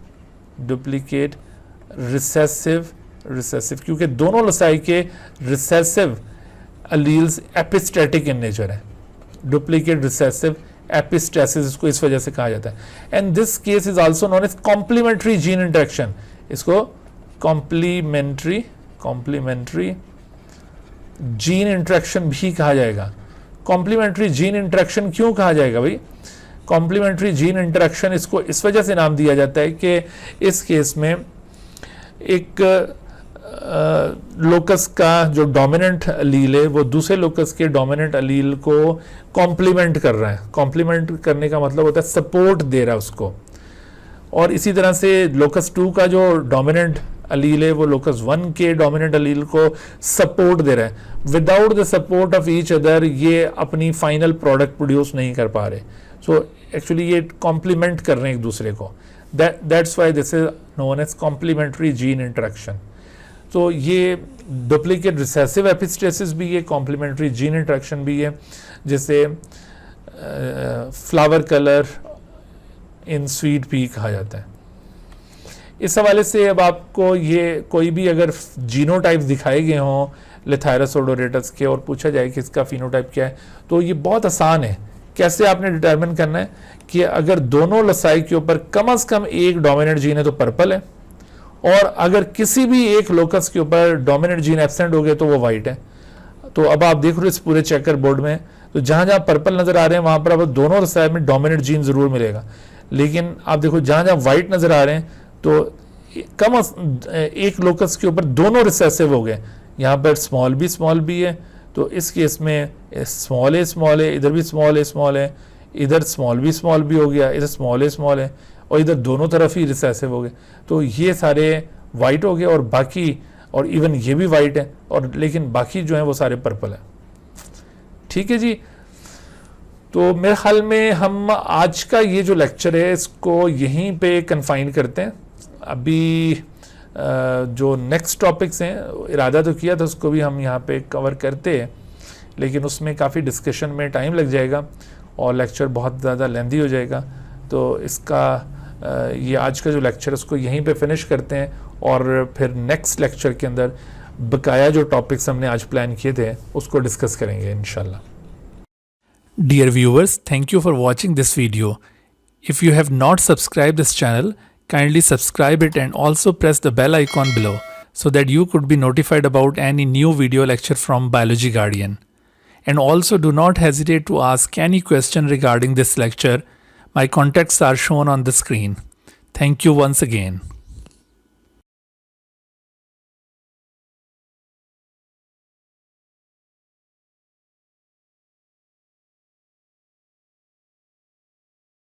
recessive, क्योंकि दोनों लसाई के recessive alleles epistatic in nature है। डुप्लीकेट रिसेसिव एपिस्टेसिस इसको इस वजह से कहा जाता है। And this case is also known as complementary gene interaction. इसको कॉम्प्लीमेंट्री जीन इंटरेक्शन भी कहा जाएगा। कॉम्प्लीमेंट्री जीन इंटरेक्शन क्यों कहा जाएगा भाई? कॉम्प्लीमेंट्री जीन इंटरेक्शन इसको इस वजह से नाम दिया जाता है कि इस केस में एक लोकस का जो डोमिनेंट अलील है वो दूसरे लोकस के डोमिनेंट अलील को कॉम्प्लीमेंट कर रहा है। कॉम्प्लीमेंट करने का मतलब होता है सपोर्ट दे रहा है उसको। और इसी तरह से लोकस 2 का जो डोमिनेंट अलील है वो लोकस 1 के डोमिनेंट अलील को सपोर्ट दे रहा है। Without the support of each other ये अपनी फाइनल प्रोडक्ट प्रोड्यूस नहीं कर पा रहे। सो एक्चुअली ये कॉम्प्लीमेंट कर रहे हैं एक दूसरे को। That's why this is known as complementary gene interaction. तो ये डुप्लीकेट रिसेसिव एपिस्टेसिस भी है, कॉम्प्लीमेंट्री जीन इंटरेक्शन भी है, जैसे flower colour in sweet pea कहा जाता है। इस हवाले से अब आपको ये कोई भी अगर जीनोटाइप दिखाए गए हों लिथायरस ओडोरेटस के और पूछा जाए कि इसका फिनोटाइप क्या है, तो ये बहुत आसान है। कैसे आपने डिटरमिन करना है कि अगर दोनों लसाई के ऊपर कम से कम एक डोमिनेंट जीन है तो पर्पल है, और अगर किसी भी एक लोकस के ऊपर डोमिनेंट जीन एब्सेंट हो गए तो वो वाइट है। तो अब आप देख रहे हो इस पूरे चेकर बोर्ड में, तो जहां जहां पर्पल नजर आ रहे हैं वहां पर अब दोनों लसाई में डोमिनेंट जीन जरूर मिलेगा। लेकिन आप देखो जहां जहां वाइट नजर आ रहे हैं तो कम एक लोकस के ऊपर दोनों रिसेसिव हो गए। यहाँ पर स्मॉल बी है, तो इस केस में स्मॉल है, इधर भी स्मॉल है, इधर स्मॉल बी हो गया, इधर स्मॉल है, और इधर दोनों तरफ ही रिसेसिव हो गए। तो ये सारे वाइट हो गए, और बाकी, और इवन ये भी वाइट है, और लेकिन बाकी जो है वो सारे पर्पल है। ठीक है जी। तो मेरे ख्याल में हम आज का ये जो लेक्चर है इसको यहीं पे कन्फाइन करते हैं। अभी जो नेक्स्ट टॉपिक्स हैं इरादा तो किया था उसको भी हम यहाँ पे कवर करते हैं, लेकिन उसमें काफ़ी डिस्कशन में टाइम लग जाएगा और लेक्चर बहुत ज़्यादा लेंदी हो जाएगा। तो इसका ये आज का जो लेक्चर है उसको यहीं पे फिनिश करते हैं, और फिर नेक्स्ट लेक्चर के अंदर बकाया जो टॉपिक्स हमने आज प्लान किए थे उसको डिस्कस करेंगे इंशाल्लाह। Dear viewers, thank you for watching this video. If you have not subscribed this channel, kindly subscribe it and also press the bell icon below so that you could be notified about any new video lecture from Biology Guardian. And also do not hesitate to ask any question regarding this lecture. My contacts are shown on the screen. Thank you once again.